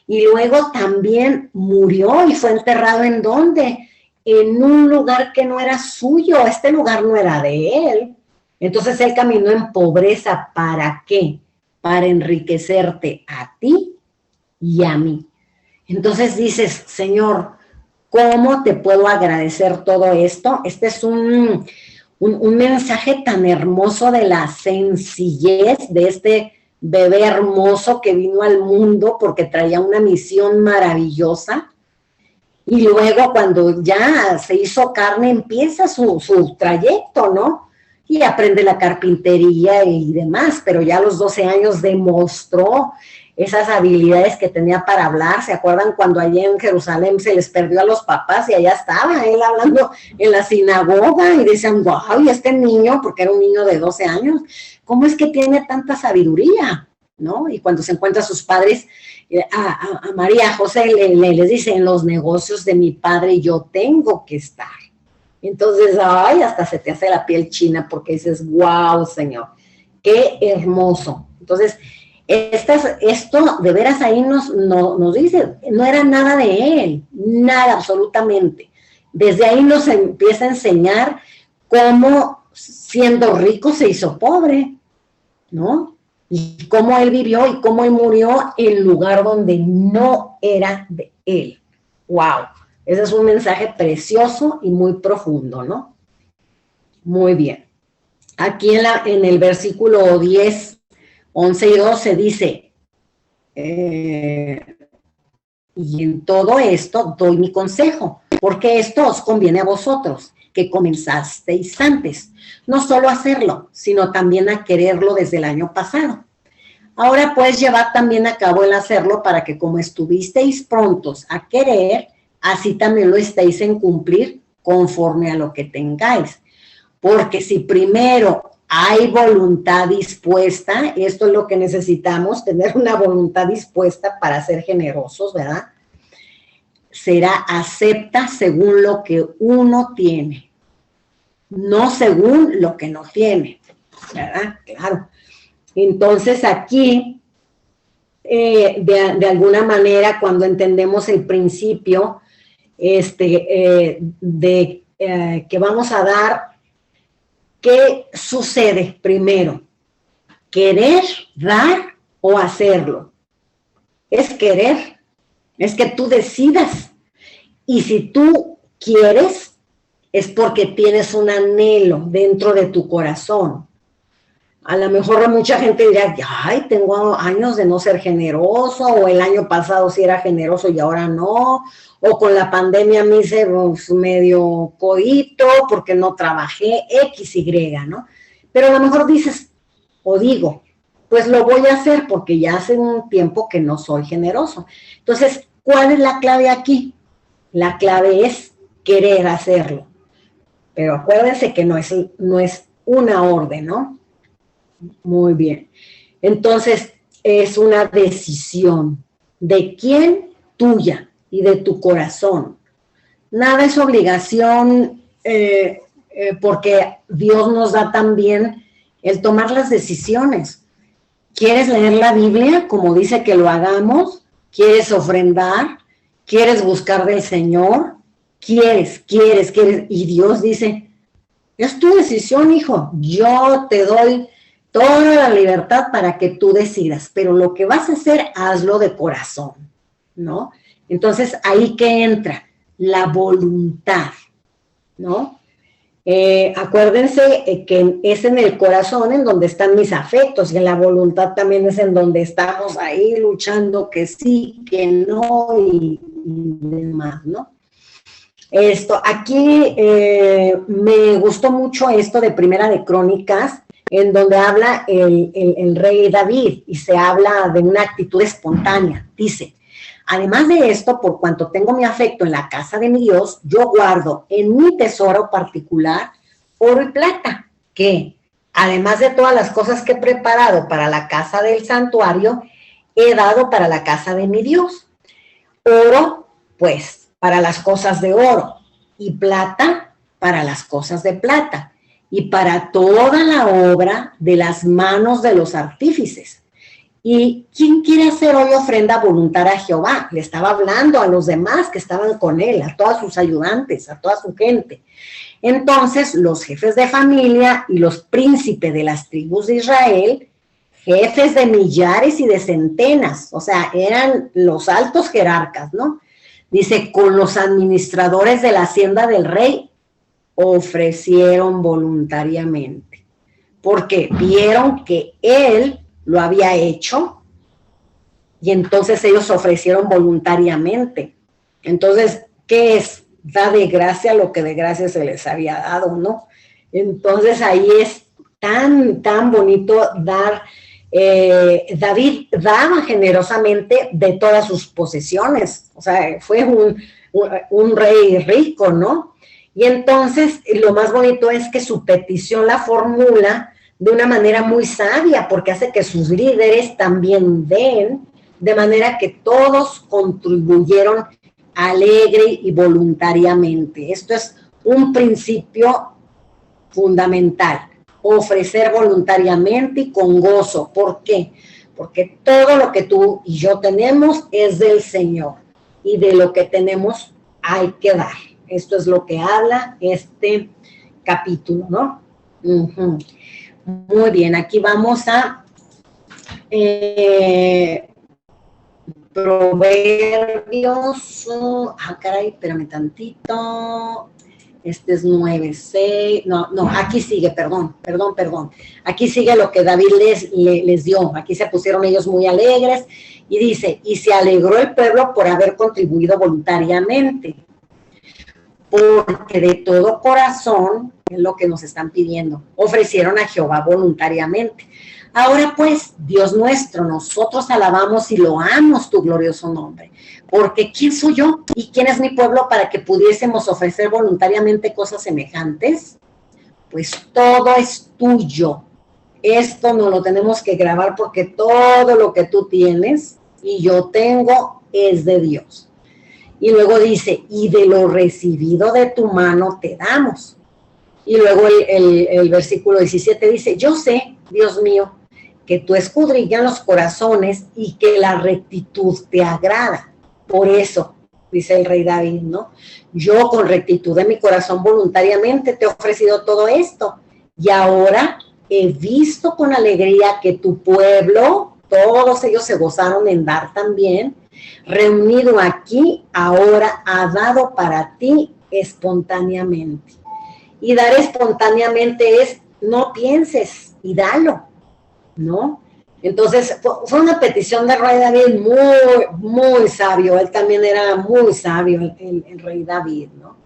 A: Y luego también murió y fue enterrado ¿en dónde? En un lugar que no era suyo, este lugar no era de él. Entonces él caminó en pobreza, ¿para qué? Para enriquecerte a ti y a mí. Entonces dices, Señor, ¿cómo te puedo agradecer todo esto? Este es un mensaje tan hermoso de la sencillez de este bebé hermoso que vino al mundo porque traía una misión maravillosa. Y luego cuando ya se hizo carne empieza su trayecto, ¿no? Y aprende la carpintería y demás, pero ya a los 12 años demostró esas habilidades que tenía para hablar. ¿Se acuerdan cuando allí en Jerusalén se les perdió a los papás y allá estaba él hablando en la sinagoga y decían, wow, y este niño, porque era un niño de 12 años, ¿cómo es que tiene tanta sabiduría? ¿No? Y cuando se encuentra a sus padres, a María José les dice, en los negocios de mi padre yo tengo que estar. Entonces, ay, hasta se te hace la piel china porque dices, wow, Señor, qué hermoso. Entonces, esto de veras ahí nos dice, no era nada de él, nada absolutamente. Desde ahí nos empieza a enseñar cómo siendo rico se hizo pobre, ¿no? Y cómo él vivió y cómo él murió en lugar donde no era de él. ¡Wow! Ese es un mensaje precioso y muy profundo, ¿no? Muy bien. Aquí en el versículo 10, 11 y 12 dice, y en todo esto doy mi consejo, porque esto os conviene a vosotros, que comenzasteis antes, no solo a hacerlo, sino también a quererlo desde el año pasado. Ahora pues llevad también a cabo el hacerlo para que como estuvisteis prontos a querer, así también lo estéis en cumplir conforme a lo que tengáis. Porque si primero hay voluntad dispuesta, esto es lo que necesitamos, tener una voluntad dispuesta para ser generosos, ¿verdad? Será acepta según lo que uno tiene, no según lo que no tiene, ¿verdad? Claro. Entonces aquí, de alguna manera, cuando entendemos el principio de que vamos a dar, ¿qué sucede primero? ¿Querer, dar o hacerlo? Es querer, es que tú decidas. Y si tú quieres, es porque tienes un anhelo dentro de tu corazón. A lo mejor mucha gente dirá, ay, tengo años de no ser generoso, o el año pasado sí era generoso y ahora no, o con la pandemia me hice medio codito porque no trabajé, X, Y, ¿no? Pero a lo mejor dices, o digo, pues lo voy a hacer porque ya hace un tiempo que no soy generoso. Entonces, ¿cuál es la clave aquí? La clave es querer hacerlo. Pero acuérdense que no es una orden, ¿no? Muy bien. Entonces, es una decisión. ¿De quién? Tuya y de tu corazón. Nada es obligación porque Dios nos da también el tomar las decisiones. ¿Quieres leer la Biblia como dice que lo hagamos? ¿Quieres ofrendar? ¿Quieres buscar del Señor? ¿Quieres? Y Dios dice, es tu decisión, hijo. Yo te doy toda la libertad para que tú decidas, pero lo que vas a hacer, hazlo de corazón, ¿no? Entonces, ahí que entra la voluntad, ¿no? Acuérdense que es en el corazón en donde están mis afectos, y en la voluntad también es en donde estamos ahí luchando que sí, que no y demás, ¿no? Aquí me gustó mucho esto de Primera de Crónicas, en donde habla el rey David y se habla de una actitud espontánea. Dice, además de esto, por cuanto tengo mi afecto en la casa de mi Dios, yo guardo en mi tesoro particular oro y plata, que además de todas las cosas que he preparado para la casa del santuario, he dado para la casa de mi Dios. Oro, pues, para las cosas de oro, y plata para las cosas de plata, y para toda la obra de las manos de los artífices. ¿Y quién quiere hacer hoy ofrenda voluntaria a Jehová? Le estaba hablando a los demás que estaban con él, a todos sus ayudantes, a toda su gente. Entonces, los jefes de familia y los príncipes de las tribus de Israel, jefes de millares y de centenas, o sea, eran los altos jerarcas, ¿no? Dice, con los administradores de la hacienda del rey, ofrecieron voluntariamente, porque vieron que él lo había hecho, y entonces ellos ofrecieron voluntariamente. Entonces, ¿qué es? Da de gracia lo que de gracia se les había dado, ¿no? Entonces ahí es tan bonito dar. David daba generosamente de todas sus posesiones, o sea, fue un rey rico, ¿no? Y entonces lo más bonito es que su petición la formula de una manera muy sabia, porque hace que sus líderes también den, de manera que todos contribuyeron alegre y voluntariamente. Esto es un principio fundamental, ofrecer voluntariamente y con gozo. ¿Por qué? Porque todo lo que tú y yo tenemos es del Señor, y de lo que tenemos hay que dar. Esto es lo que habla este capítulo, ¿no? Muy bien, aquí vamos a Proverbios, caray, espérame tantito, este es 9:6, no, aquí sigue, perdón, aquí sigue lo que David les dio, aquí se pusieron ellos muy alegres, y dice, y se alegró el pueblo por haber contribuido voluntariamente, porque de todo corazón, es lo que nos están pidiendo, ofrecieron a Jehová voluntariamente. Ahora pues, Dios nuestro, nosotros alabamos y loamos tu glorioso nombre, porque ¿quién soy yo y quién es mi pueblo para que pudiésemos ofrecer voluntariamente cosas semejantes? Pues todo es tuyo. Esto no lo tenemos que grabar, porque todo lo que tú tienes y yo tengo es de Dios. Y luego dice, y de lo recibido de tu mano te damos. Y luego el versículo 17 dice, yo sé, Dios mío, que tú escudriñas los corazones y que la rectitud te agrada. Por eso, dice el rey David, ¿no? Yo con rectitud de mi corazón voluntariamente te he ofrecido todo esto. Y ahora he visto con alegría que tu pueblo, todos ellos se gozaron en dar también, reunido aquí, ahora ha dado para ti espontáneamente. Y dar espontáneamente es, no pienses y dalo, ¿no? Entonces, fue una petición del rey David muy sabio. Él también era muy sabio, el rey David, ¿no?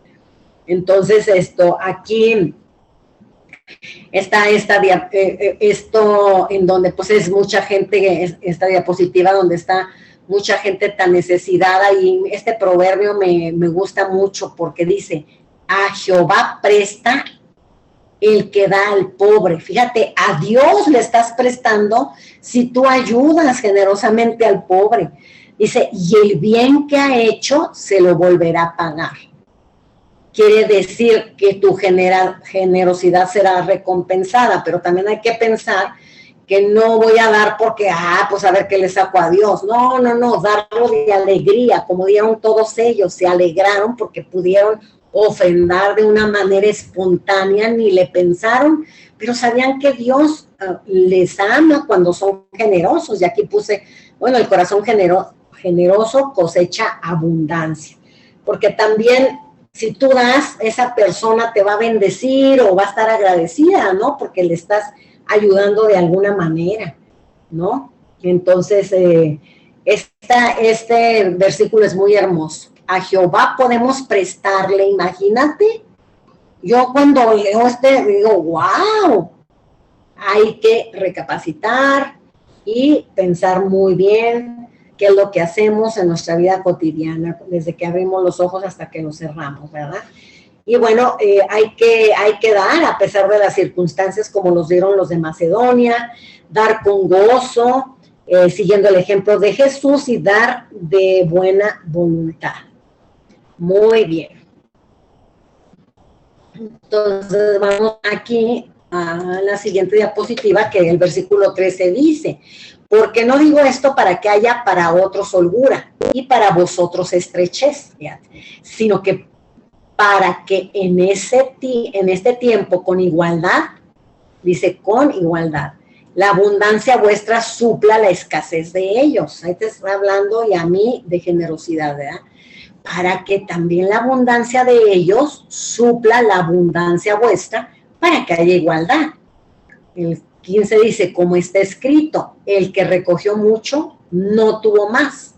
A: Entonces, aquí está esto en donde pues es mucha gente, esta diapositiva donde está mucha gente tan necesitada, y este proverbio me gusta mucho porque dice, a Jehová presta el que da al pobre. Fíjate, a Dios le estás prestando si tú ayudas generosamente al pobre. Dice, y el bien que ha hecho se lo volverá a pagar. Quiere decir que tu generosidad será recompensada, pero también hay que pensar que no voy a dar porque, pues a ver qué le saco a Dios. No, darlo de alegría, como dieron todos ellos, se alegraron porque pudieron ofrendar de una manera espontánea, ni le pensaron, pero sabían que Dios les ama cuando son generosos. Y aquí puse, bueno, el corazón generoso cosecha abundancia, porque también si tú das, esa persona te va a bendecir o va a estar agradecida, ¿no? Porque le estás ayudando de alguna manera, ¿no? Entonces, este versículo es muy hermoso. A Jehová podemos prestarle, imagínate. Yo cuando leo digo, wow, hay que recapacitar y pensar muy bien qué es lo que hacemos en nuestra vida cotidiana, desde que abrimos los ojos hasta que los cerramos, ¿verdad? Y bueno, hay que dar, a pesar de las circunstancias como los dieron los de Macedonia, dar con gozo, siguiendo el ejemplo de Jesús y dar de buena voluntad. Muy bien. Entonces vamos aquí a la siguiente diapositiva, que el versículo 13 dice: porque no digo esto para que haya para otros holgura y para vosotros estrechez, fíjate, sino que para que en este tiempo con igualdad, dice con igualdad, la abundancia vuestra supla la escasez de ellos. Ahí te está hablando y a mí de generosidad, ¿verdad? Para que también la abundancia de ellos supla la abundancia vuestra, para que haya igualdad. El 15 dice, como está escrito, el que recogió mucho no tuvo más,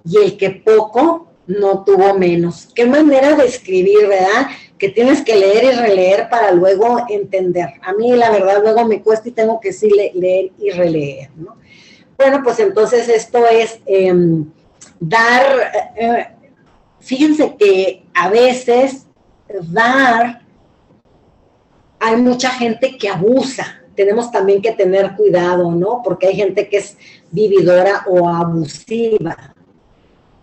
A: y el que poco no tuvo menos. Qué manera de escribir, ¿verdad? Que tienes que leer y releer para luego entender. A mí, la verdad, luego me cuesta y tengo que sí leer y releer, ¿no? Bueno, pues entonces esto es dar... fíjense que a veces dar, hay mucha gente que abusa. Tenemos también que tener cuidado, ¿no? Porque hay gente que es vividora o abusiva.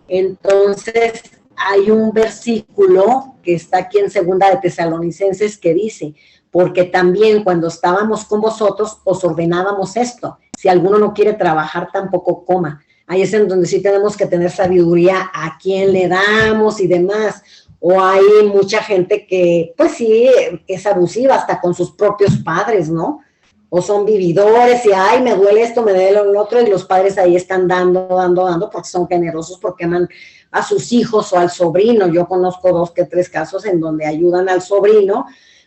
A: Entonces, hay un versículo que está aquí en Segunda de Tesalonicenses que dice, porque también cuando estábamos con vosotros os ordenábamos esto, si alguno no quiere trabajar tampoco coma. Ahí es en donde sí tenemos que tener sabiduría a quién le damos y demás. O hay mucha gente que, pues sí, es abusiva hasta con sus propios padres, ¿no? O son vividores y, ay, me duele esto, me duele lo otro, y los padres ahí están dando, porque son generosos, porque aman a sus hijos o al sobrino. Yo conozco 2 que 3 casos en donde ayudan al sobrino,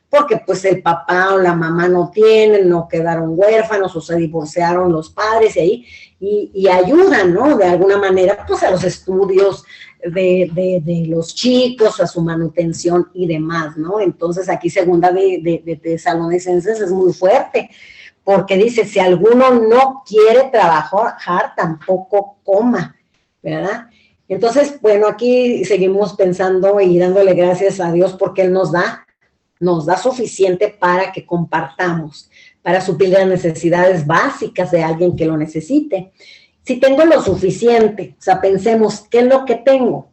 A: porque pues el papá o la mamá no tienen, no quedaron huérfanos o se divorciaron los padres y ayudan, ¿no? De alguna manera, pues a los estudios de los chicos, a su manutención y demás, ¿no? Entonces aquí Segunda de Tesalonicenses es muy fuerte, porque dice, si alguno no quiere trabajar, tampoco coma, ¿verdad? Entonces, bueno, aquí seguimos pensando y dándole gracias a Dios porque Él nos da suficiente para que compartamos, para suplir las necesidades básicas de alguien que lo necesite. Si tengo lo suficiente, o sea, pensemos, ¿qué es lo que tengo?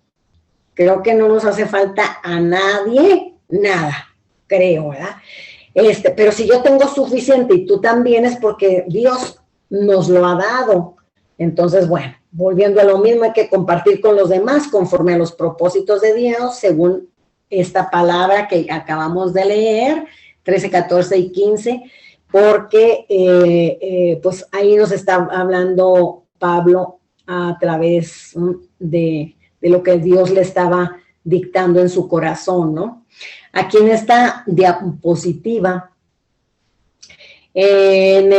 A: Creo que no nos hace falta a nadie nada, creo, ¿verdad? Pero si yo tengo suficiente y tú también, es porque Dios nos lo ha dado. Entonces, bueno, volviendo a lo mismo, hay que compartir con los demás conforme a los propósitos de Dios, según esta palabra que acabamos de leer, 13, 14 y 15, porque pues ahí nos está hablando Pablo a través de lo que Dios le estaba dictando en su corazón, ¿no? Aquí en esta diapositiva, en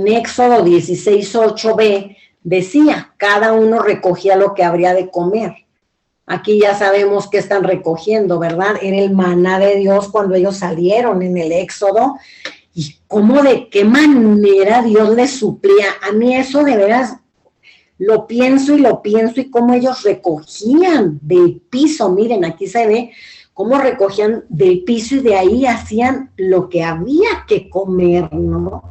A: Éxodo 16:8b, decía, cada uno recogía lo que habría de comer. Aquí ya sabemos qué están recogiendo, ¿verdad? Era el maná de Dios cuando ellos salieron en el Éxodo. Y cómo, de qué manera Dios les suplía. A mí eso de veras lo pienso y cómo ellos recogían del piso. Miren, aquí se ve cómo recogían del piso y de ahí hacían lo que había que comer, ¿no?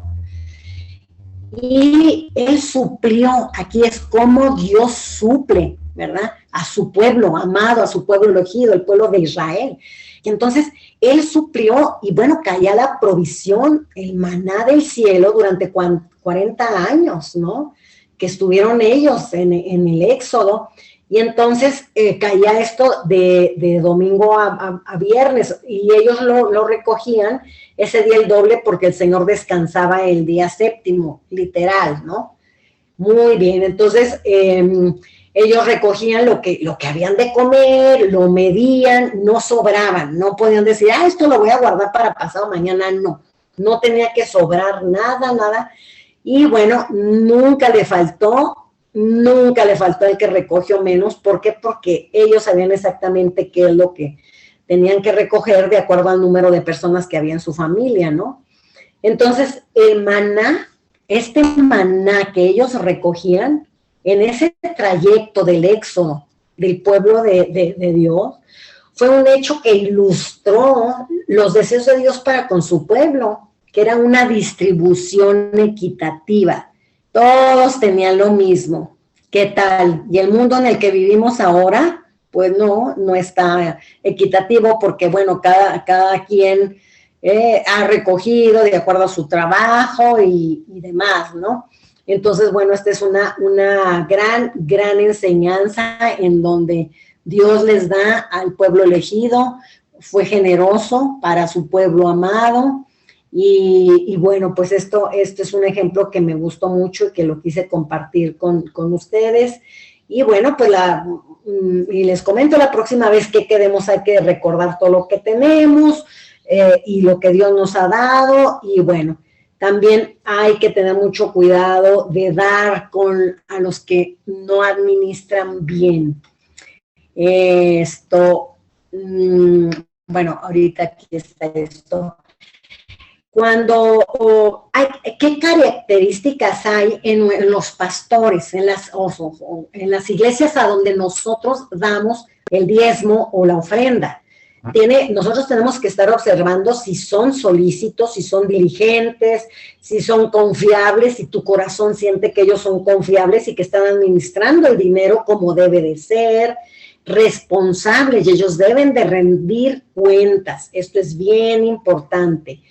A: Y Él suplió. Aquí es como Dios suple, ¿verdad? A su pueblo amado, a su pueblo elegido, el pueblo de Israel. Y entonces Él suplió y bueno, caía la provisión, el maná del cielo durante 40 años, ¿no? Que estuvieron ellos en el Éxodo. Y entonces caía esto de domingo a viernes y ellos lo recogían ese día el doble porque el Señor descansaba el día séptimo, literal, ¿no? Muy bien, entonces ellos recogían lo que habían de comer, lo medían, no sobraban, no podían decir, esto lo voy a guardar para pasado mañana, no tenía que sobrar nada, y bueno, nunca le faltó el que recogió menos. ¿Por qué? Porque ellos sabían exactamente qué es lo que tenían que recoger de acuerdo al número de personas que había en su familia, ¿no? Entonces, el maná, este maná que ellos recogían en ese trayecto del éxodo del pueblo de Dios, fue un hecho que ilustró los deseos de Dios para con su pueblo, que era una distribución equitativa. Todos tenían lo mismo. ¿Qué tal? Y el mundo en el que vivimos ahora, pues no está equitativo porque, bueno, cada quien ha recogido de acuerdo a su trabajo y demás, ¿no? Entonces, bueno, esta es una gran enseñanza en donde Dios les da al pueblo elegido, fue generoso para su pueblo amado, y bueno, pues esto es un ejemplo que me gustó mucho y que lo quise compartir con ustedes. Y bueno, pues y les comento la próxima vez que quedemos, hay que recordar todo lo que tenemos y lo que Dios nos ha dado. Y bueno, también hay que tener mucho cuidado de dar a los que no administran bien. Bueno, ahorita aquí está esto. ¿Qué características hay en los pastores, en las iglesias a donde nosotros damos el diezmo o la ofrenda? Nosotros tenemos que estar observando si son solícitos, si son diligentes, si son confiables, si tu corazón siente que ellos son confiables y que están administrando el dinero como debe de ser, responsables, y ellos deben de rendir cuentas. Esto es bien importante.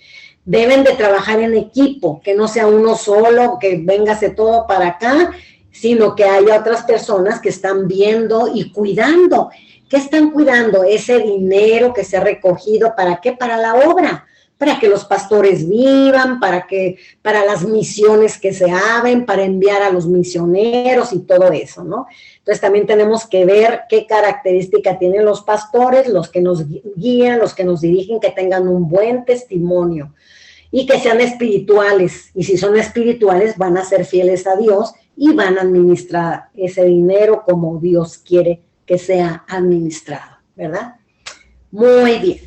A: Deben de trabajar en equipo, que no sea uno solo, que véngase todo para acá, sino que haya otras personas que están viendo y cuidando. ¿Qué están cuidando? Ese dinero que se ha recogido, ¿para qué? Para la obra, para que los pastores vivan, para las misiones que se abren, para enviar a los misioneros y todo eso, ¿no? Entonces también tenemos que ver qué característica tienen los pastores, los que nos guían, los que nos dirigen, que tengan un buen testimonio y que sean espirituales. Y si son espirituales, van a ser fieles a Dios y van a administrar ese dinero como Dios quiere que sea administrado, ¿verdad? Muy bien.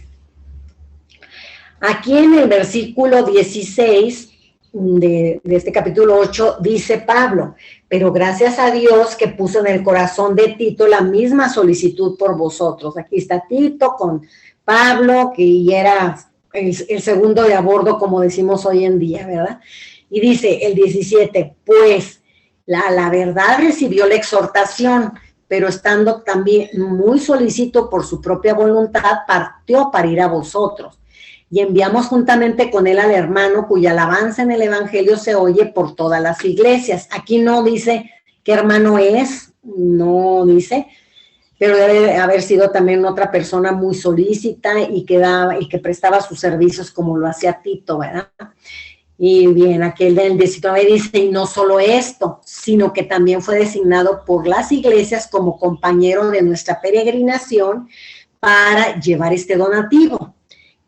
A: Aquí en el versículo 16 de este capítulo 8 dice Pablo: pero gracias a Dios que puso en el corazón de Tito la misma solicitud por vosotros. Aquí está Tito con Pablo, que era el segundo de a bordo, como decimos hoy en día, ¿verdad? Y dice el 17, pues la verdad recibió la exhortación, pero estando también muy solícito por su propia voluntad, partió para ir a vosotros. Y enviamos juntamente con él al hermano, cuya alabanza en el evangelio se oye por todas las iglesias. Aquí no dice qué hermano es, no dice, pero debe haber sido también otra persona muy solícita y que prestaba sus servicios como lo hacía Tito, ¿verdad? Y bien, aquí el del 19 dice, y no solo esto, sino que también fue designado por las iglesias como compañero de nuestra peregrinación para llevar este donativo,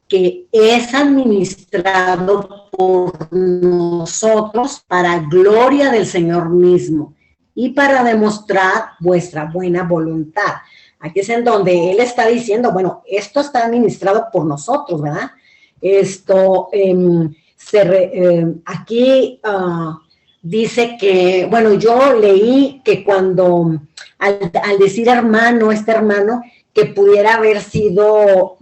A: que es administrado por nosotros para gloria del Señor mismo y para demostrar vuestra buena voluntad. Aquí es en donde él está diciendo, bueno, esto está administrado por nosotros, ¿verdad? Aquí dice que, bueno, yo leí que cuando, al decir hermano, este hermano, que pudiera haber sido,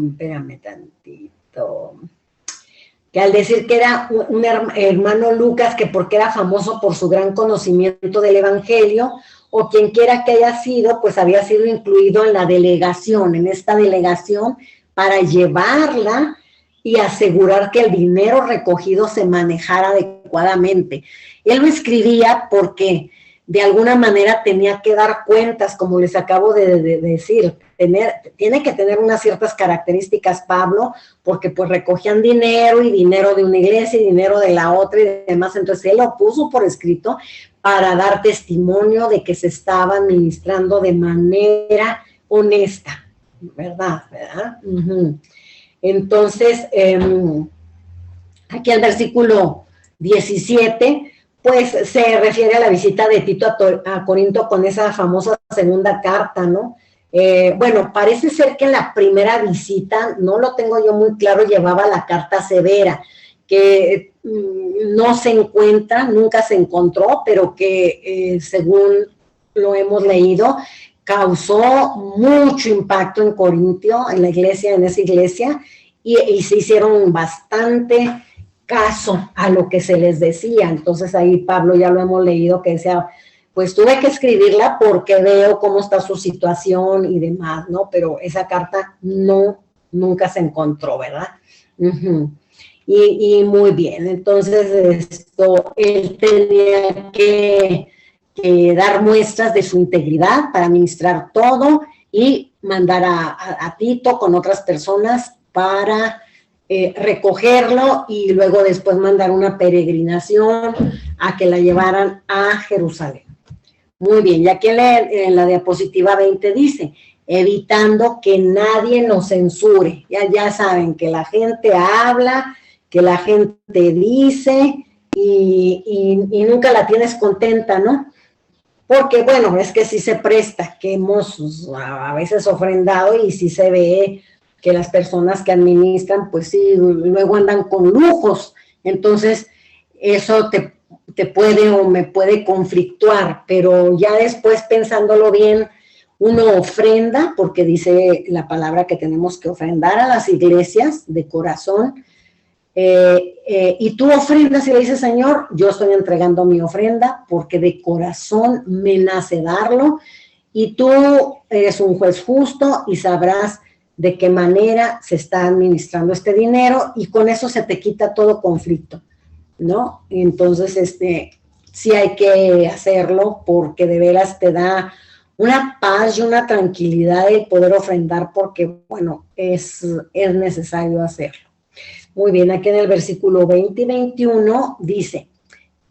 A: espérame tantito, que al decir que era un hermano Lucas, que porque era famoso por su gran conocimiento del evangelio, o quien quiera que haya sido, pues había sido incluido en la delegación, en esta delegación, para llevarla y asegurar que el dinero recogido se manejara adecuadamente. Él lo escribía porque de alguna manera tenía que dar cuentas, como les acabo de decir, tiene que tener unas ciertas características Pablo, porque pues recogían dinero y dinero de una iglesia y dinero de la otra y demás. Entonces él lo puso por escrito para dar testimonio de que se estaba administrando de manera honesta, ¿verdad? Uh-huh. Entonces, aquí al versículo 17, pues se refiere a la visita de Tito a Corinto con esa famosa segunda carta, ¿no? Bueno, parece ser que en la primera visita, no lo tengo yo muy claro, llevaba la carta severa, que no se encuentra, nunca se encontró, pero que según lo hemos leído, causó mucho impacto en Corintio, en la iglesia, en esa iglesia, y se hicieron bastante caso a lo que se les decía. Entonces ahí Pablo, ya lo hemos leído, que decía, pues tuve que escribirla porque veo cómo está su situación y demás, ¿no? Pero esa carta nunca se encontró, ¿verdad? Y muy bien, entonces él tenía que dar muestras de su integridad para administrar todo y mandar a Tito con otras personas para recogerlo y luego después mandar una peregrinación a que la llevaran a Jerusalén. Muy bien, y aquí en la diapositiva 20 dice, evitando que nadie nos censure. Ya saben que la gente habla, que la gente dice y nunca la tienes contenta, ¿no? Porque, bueno, es que sí se presta, que hemos a veces ofrendado y sí se ve que las personas que administran, pues sí, luego andan con lujos. Entonces, eso te puede o me puede conflictuar, pero ya después pensándolo bien, uno ofrenda, porque dice la palabra que tenemos que ofrendar a las iglesias de corazón, y tú ofrendas y le dices, Señor, yo estoy entregando mi ofrenda porque de corazón me nace darlo y tú eres un juez justo y sabrás de qué manera se está administrando este dinero y con eso se te quita todo conflicto, ¿no? Entonces, sí hay que hacerlo porque de veras te da una paz y una tranquilidad el poder ofrendar porque, bueno, es necesario hacerlo. Muy bien, aquí en el versículo 20 y 21 dice,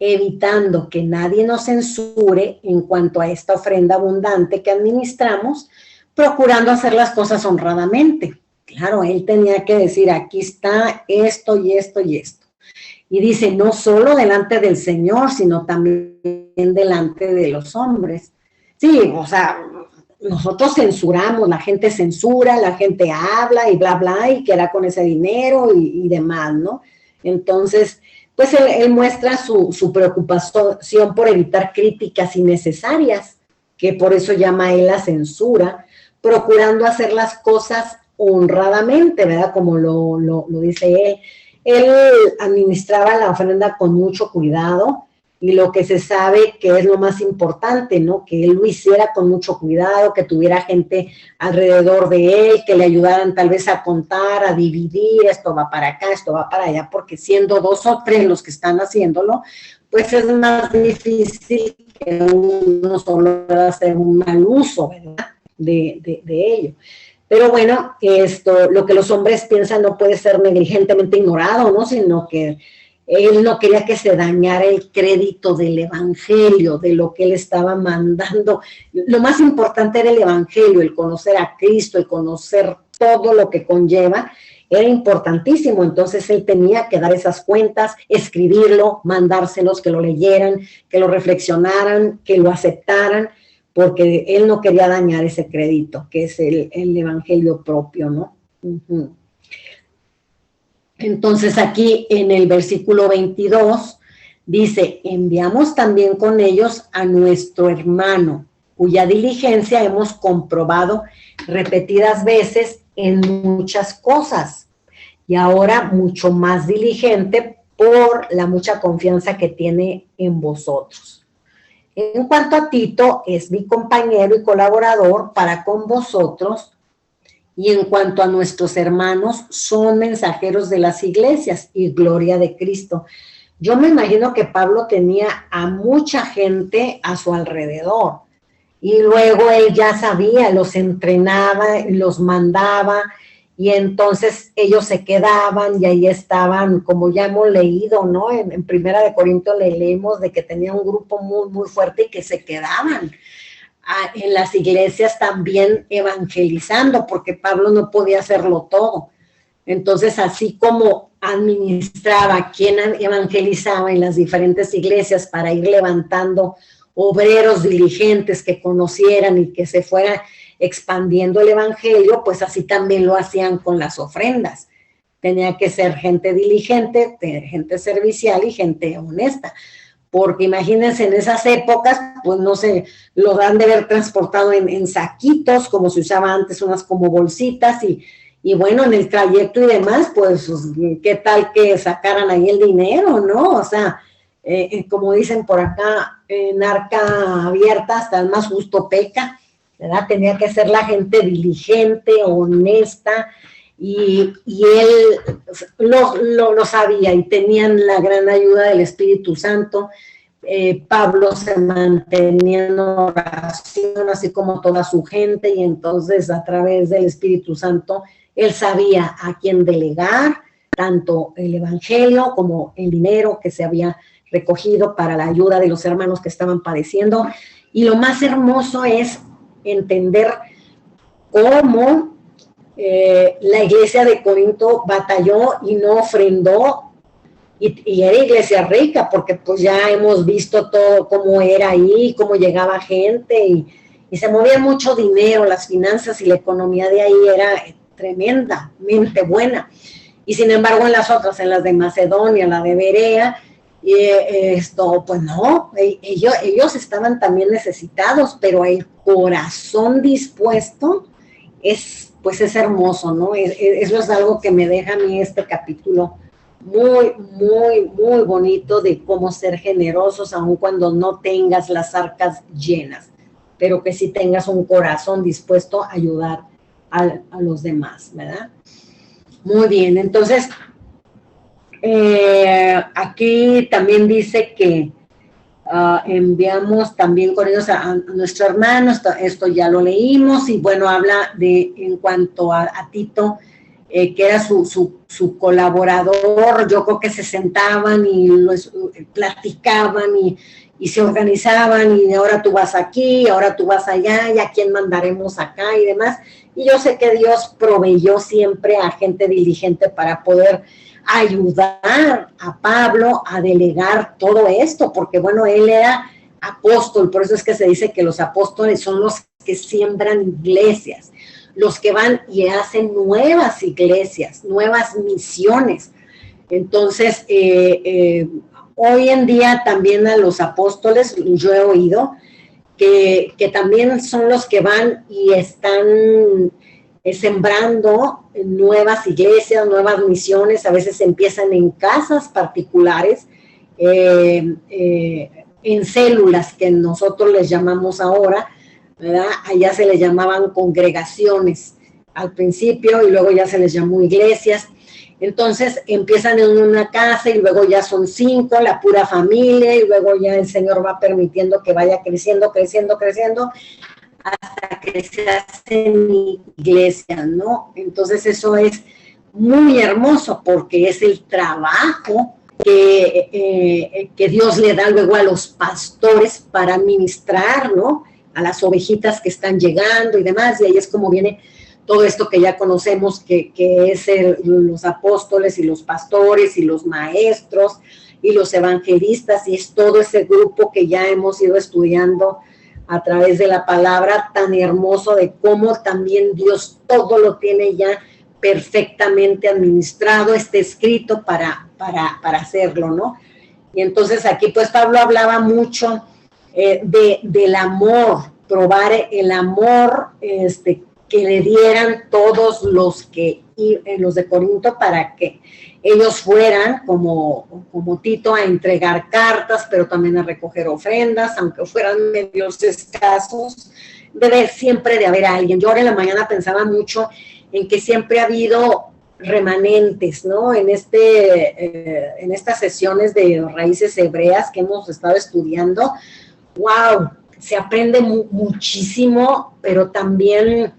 A: evitando que nadie nos censure en cuanto a esta ofrenda abundante que administramos, procurando hacer las cosas honradamente. Claro, él tenía que decir, aquí está esto y esto y esto. Y dice, no solo delante del Señor, sino también delante de los hombres. Sí, o sea, nosotros censuramos, la gente censura, la gente habla y bla, bla, y qué hará con ese dinero y demás, ¿no? Entonces, pues él muestra su preocupación por evitar críticas innecesarias, que por eso llama él la censura, procurando hacer las cosas honradamente, ¿verdad? Como lo dice él. Él administraba la ofrenda con mucho cuidado, y lo que se sabe que es lo más importante, ¿no? Que él lo hiciera con mucho cuidado, que tuviera gente alrededor de él, que le ayudaran tal vez a contar, a dividir, esto va para acá, esto va para allá, porque siendo 2 o 3 los que están haciéndolo, pues es más difícil que uno solo hacer un mal uso, ¿verdad? De ello. Pero bueno, lo que los hombres piensan no puede ser negligentemente ignorado, ¿no? Sino que él no quería que se dañara el crédito del evangelio, de lo que él estaba mandando. Lo más importante era el evangelio, el conocer a Cristo, el conocer todo lo que conlleva, era importantísimo. Entonces él tenía que dar esas cuentas, escribirlo, mandárselos, que lo leyeran, que lo reflexionaran, que lo aceptaran, porque él no quería dañar ese crédito, que es el evangelio propio, ¿no? Entonces aquí en el versículo 22 dice, enviamos también con ellos a nuestro hermano, cuya diligencia hemos comprobado repetidas veces en muchas cosas, y ahora mucho más diligente por la mucha confianza que tiene en vosotros. En cuanto a Tito, es mi compañero y colaborador para con vosotros, y en cuanto a nuestros hermanos, son mensajeros de las iglesias y gloria de Cristo. Yo me imagino que Pablo tenía a mucha gente a su alrededor, y luego él ya sabía, los entrenaba, los mandaba, y entonces ellos se quedaban y ahí estaban, como ya hemos leído, ¿no? En Primera de Corintios le leemos de que tenía un grupo muy, muy fuerte y que se quedaban en las iglesias también evangelizando, porque Pablo no podía hacerlo todo. Entonces, así como administraba quien evangelizaba en las diferentes iglesias para ir levantando obreros diligentes que conocieran y que se fuera expandiendo el evangelio, pues así también lo hacían con las ofrendas. Tenía que ser gente diligente, gente servicial y gente honesta, porque imagínense en esas épocas, pues no sé, lo han de haber transportado en saquitos, como se usaba antes, unas como bolsitas, y bueno, en el trayecto y demás, pues, ¿qué tal que sacaran ahí el dinero, no? O sea, como dicen por acá, en arca abierta hasta el más justo peca, ¿verdad? Tenía que ser la gente diligente, honesta, y él lo sabía, y tenían la gran ayuda del Espíritu Santo. Pablo se mantenía en oración, así como toda su gente, y entonces a través del Espíritu Santo, él sabía a quién delegar, tanto el evangelio como el dinero que se había recogido para la ayuda de los hermanos que estaban padeciendo. Y lo más hermoso es entender cómo la iglesia de Corinto batalló y no ofrendó, y era iglesia rica, porque pues ya hemos visto todo cómo era ahí, cómo llegaba gente, y se movía mucho dinero, las finanzas y la economía de ahí era tremendamente buena. Y sin embargo en las otras, en las de Macedonia, la de Berea, pues no, ellos estaban también necesitados, pero el corazón dispuesto pues es hermoso, ¿no? Eso es algo que me deja a mí este capítulo muy, muy, muy bonito, de cómo ser generosos aun cuando no tengas las arcas llenas, pero que sí tengas un corazón dispuesto a ayudar a los demás, ¿verdad? Muy bien, entonces aquí también dice que enviamos también correos a nuestro hermano, esto ya lo leímos, y bueno, habla en cuanto a Tito, que era su colaborador. Yo creo que se sentaban y platicaban y se organizaban, y ahora tú vas aquí, ahora tú vas allá, y a quién mandaremos acá y demás. Y yo sé que Dios proveyó siempre a gente diligente para poder ayudar a Pablo a delegar todo esto, porque bueno, él era apóstol, por eso es que se dice que los apóstoles son los que siembran iglesias, los que van y hacen nuevas iglesias, nuevas misiones. Entonces, hoy en día también a los apóstoles, yo he oído que también son los que van y están sembrando nuevas iglesias, nuevas misiones. A veces empiezan en casas particulares, en células que nosotros les llamamos ahora, ¿verdad? Allá se les llamaban congregaciones al principio, y luego ya se les llamó iglesias. Entonces empiezan en una casa y luego ya son 5, la pura familia, y luego ya el Señor va permitiendo que vaya creciendo, hasta que se hacen iglesias, ¿no? Entonces eso es muy hermoso, porque es el trabajo que Dios le da luego a los pastores para ministrar, ¿no?, a las ovejitas que están llegando y demás. Y ahí es como viene todo esto que ya conocemos, que es los apóstoles y los pastores y los maestros y los evangelistas, y es todo ese grupo que ya hemos ido estudiando a través de la palabra, tan hermoso de cómo también Dios todo lo tiene ya perfectamente administrado, está escrito para hacerlo, ¿no? Y entonces aquí pues Pablo hablaba mucho del amor, probar el amor que le dieran todos los de Corinto, para que ellos fueran como Tito a entregar cartas, pero también a recoger ofrendas, aunque fueran medios escasos. Debe siempre de haber alguien. Yo ahora en la mañana pensaba mucho en que siempre ha habido remanentes, ¿no? En estas sesiones de raíces hebreas que hemos estado estudiando. ¡Wow! Se aprende muchísimo, pero también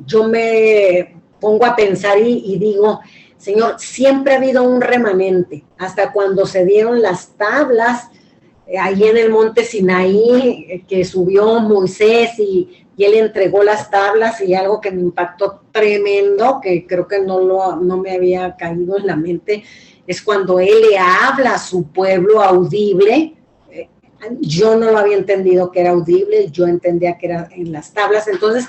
A: yo me pongo a pensar y digo, Señor, siempre ha habido un remanente, hasta cuando se dieron las tablas ahí en el monte Sinaí, que subió Moisés y él entregó las tablas, y algo que me impactó tremendo, que creo que no me había caído en la mente, es cuando él le habla a su pueblo audible. Yo no lo había entendido que era audible, yo entendía que era en las tablas. Entonces,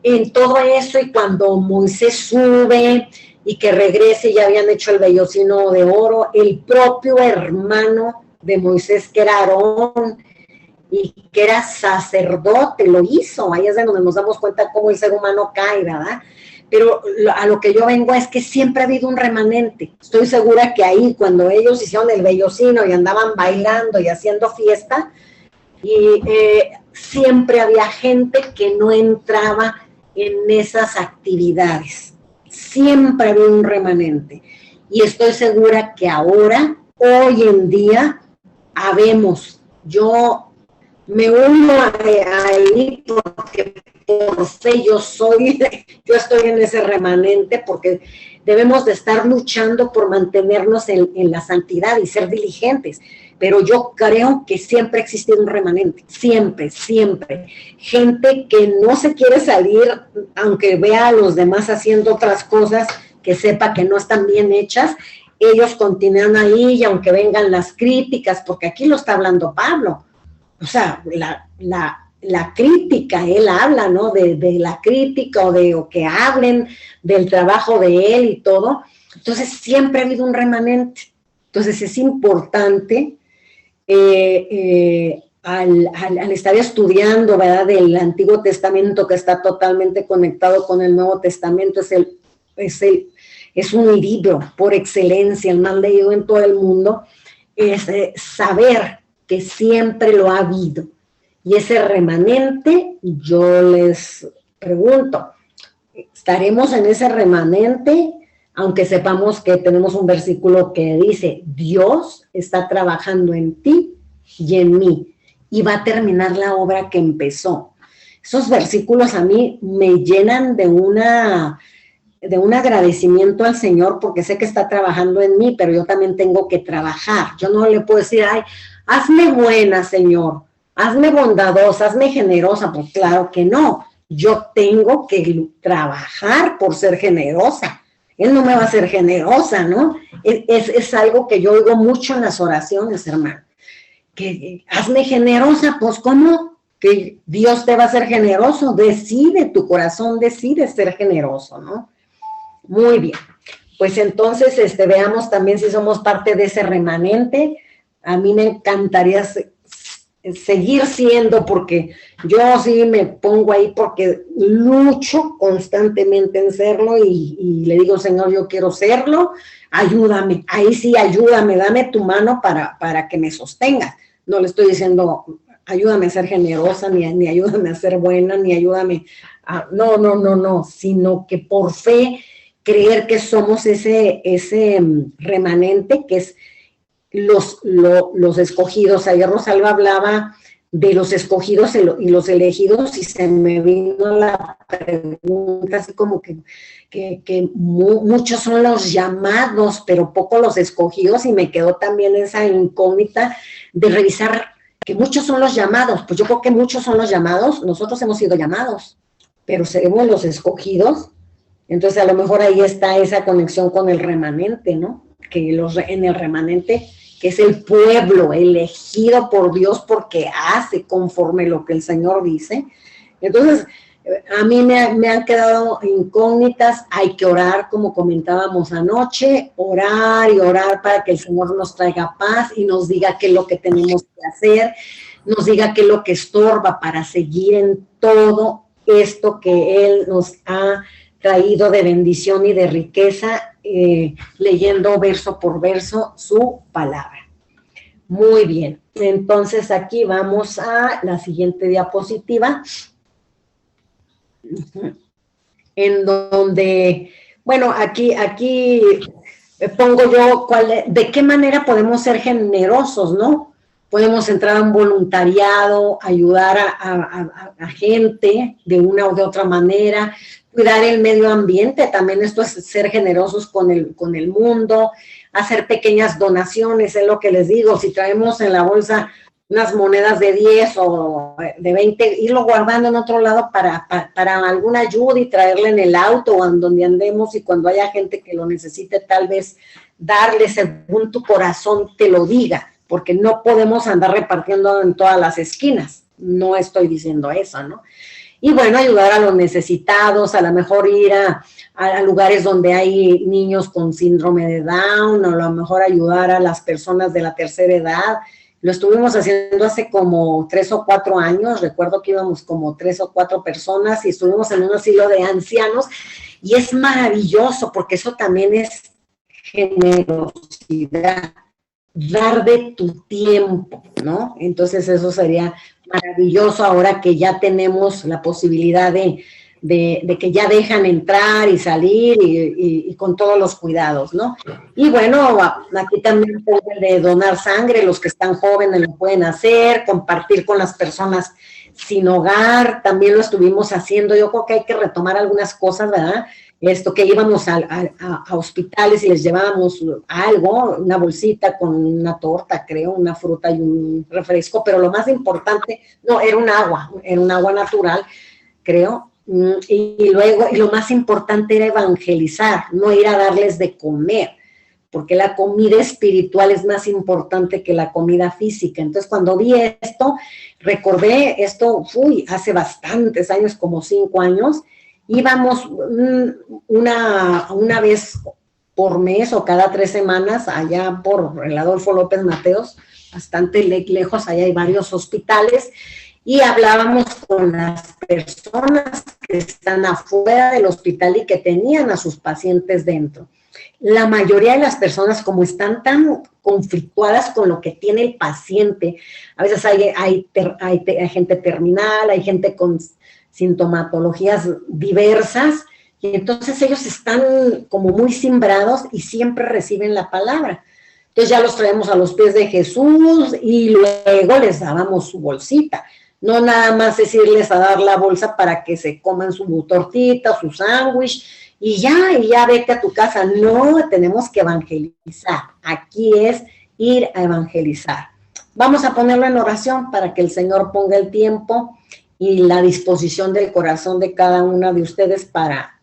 A: en todo eso, y cuando Moisés sube y que regrese, ya habían hecho el vellocino de oro, el propio hermano de Moisés, que era Aarón, y que era sacerdote, lo hizo. Ahí es de donde nos damos cuenta cómo el ser humano cae, ¿verdad? Pero a lo que yo vengo es que siempre ha habido un remanente. Estoy segura que ahí, cuando ellos hicieron el vellocino y andaban bailando y haciendo fiesta, y siempre había gente que no entraba en esas actividades. Siempre había un remanente. Y estoy segura que ahora, hoy en día, habemos. Yo me uno ahí porque por fe yo estoy en ese remanente, porque debemos de estar luchando por mantenernos en la santidad y ser diligentes. Pero yo creo que siempre existe un remanente, siempre, siempre. Gente que no se quiere salir, aunque vea a los demás haciendo otras cosas, que sepa que no están bien hechas, ellos continúan ahí, y aunque vengan las críticas, porque aquí lo está hablando Pablo, o sea, la crítica, él habla, ¿no? De la crítica o que hablen del trabajo de él y todo. Entonces, siempre ha habido un remanente. Entonces, es importante al estar estudiando, ¿verdad?, del Antiguo Testamento, que está totalmente conectado con el Nuevo Testamento, es un libro por excelencia, el más leído en todo el mundo, es saber que siempre lo ha habido. Y ese remanente, yo les pregunto, ¿estaremos en ese remanente? Aunque sepamos que tenemos un versículo que dice, Dios está trabajando en ti y en mí, y va a terminar la obra que empezó. Esos versículos a mí me llenan de un agradecimiento al Señor, porque sé que está trabajando en mí, pero yo también tengo que trabajar. Yo no le puedo decir, ay, hazme buena, Señor, hazme bondadosa, hazme generosa. Pues claro que no, yo tengo que trabajar por ser generosa. Él no me va a hacer generosa, ¿no? Es algo que yo oigo mucho en las oraciones, hermano. Que hazme generosa, pues ¿cómo? Que Dios te va a hacer generoso. Decide, tu corazón decide ser generoso, ¿no? Muy bien. Pues entonces veamos también si somos parte de ese remanente. A mí me encantaría seguir siendo, porque yo sí me pongo ahí porque lucho constantemente en serlo y le digo, Señor, yo quiero serlo, ayúdame, ahí sí ayúdame, dame tu mano para que me sostengas. No le estoy diciendo, ayúdame a ser generosa, ni ayúdame a ser buena, ni ayúdame a... No, sino que por fe creer que somos ese remanente que es los escogidos. Ayer Rosalba hablaba de los escogidos y los elegidos, y se me vino la pregunta así como que muchos son los llamados, pero pocos los escogidos, y me quedó también esa incógnita de revisar que muchos son los llamados. Pues yo creo que muchos son los llamados, nosotros hemos sido llamados, pero seremos los escogidos. Entonces a lo mejor ahí está esa conexión con el remanente, ¿no? Que en el remanente, que es el pueblo elegido por Dios porque hace conforme lo que el Señor dice. Entonces, a mí me han quedado incógnitas. Hay que orar, como comentábamos anoche, orar y orar para que el Señor nos traiga paz y nos diga qué es lo que tenemos que hacer, nos diga qué es lo que estorba para seguir en todo esto que Él nos ha traído de bendición y de riqueza, leyendo verso por verso su palabra. Muy bien, entonces aquí vamos a la siguiente diapositiva, en donde, bueno, aquí pongo yo de qué manera podemos ser generosos, ¿no? Podemos entrar a un voluntariado, ayudar a gente de una o de otra manera, cuidar el medio ambiente, también esto es ser generosos con el mundo, hacer pequeñas donaciones, es lo que les digo. Si traemos en la bolsa unas monedas de 10 o de 20, irlo guardando en otro lado para alguna ayuda y traerle en el auto o en donde andemos, y cuando haya gente que lo necesite, tal vez darle según tu corazón te lo diga, porque no podemos andar repartiendo en todas las esquinas, no estoy diciendo eso, ¿no? Y bueno, ayudar a los necesitados, a lo mejor ir a lugares donde hay niños con síndrome de Down, o a lo mejor ayudar a las personas de la tercera edad. Lo estuvimos haciendo hace como 3 o 4 años, recuerdo que íbamos como 3 o 4 personas y estuvimos en un asilo de ancianos, y es maravilloso porque eso también es generosidad, dar de tu tiempo, ¿no? Entonces eso sería maravilloso ahora que ya tenemos la posibilidad de que ya dejan entrar y salir y con todos los cuidados, ¿no? Y bueno, aquí también pueden de donar sangre, los que están jóvenes lo pueden hacer, compartir con las personas sin hogar, también lo estuvimos haciendo. Yo creo que hay que retomar algunas cosas, ¿verdad? Esto que íbamos a hospitales y les llevábamos algo, una bolsita con una torta, creo, una fruta y un refresco, pero lo más importante, no, era un agua natural, creo, y luego, y lo más importante era evangelizar, no ir a darles de comer, porque la comida espiritual es más importante que la comida física. Entonces, cuando vi esto, recordé esto, hace bastantes años, como 5 años, íbamos una vez por mes o cada 3 semanas allá por el Adolfo López Mateos, bastante lejos, allá hay varios hospitales, y hablábamos con las personas que están afuera del hospital y que tenían a sus pacientes dentro. La mayoría de las personas, como están tan conflictuadas con lo que tiene el paciente, a veces hay gente terminal, hay gente con sintomatologías diversas, y entonces ellos están como muy simbrados y siempre reciben la palabra. Entonces ya los traemos a los pies de Jesús y luego les dábamos su bolsita. No nada más es irles a dar la bolsa para que se coman su tortita, su sándwich, y ya vete a tu casa. No, tenemos que evangelizar. Aquí es ir a evangelizar. Vamos a ponerlo en oración para que el Señor ponga el tiempo y la disposición del corazón de cada una de ustedes para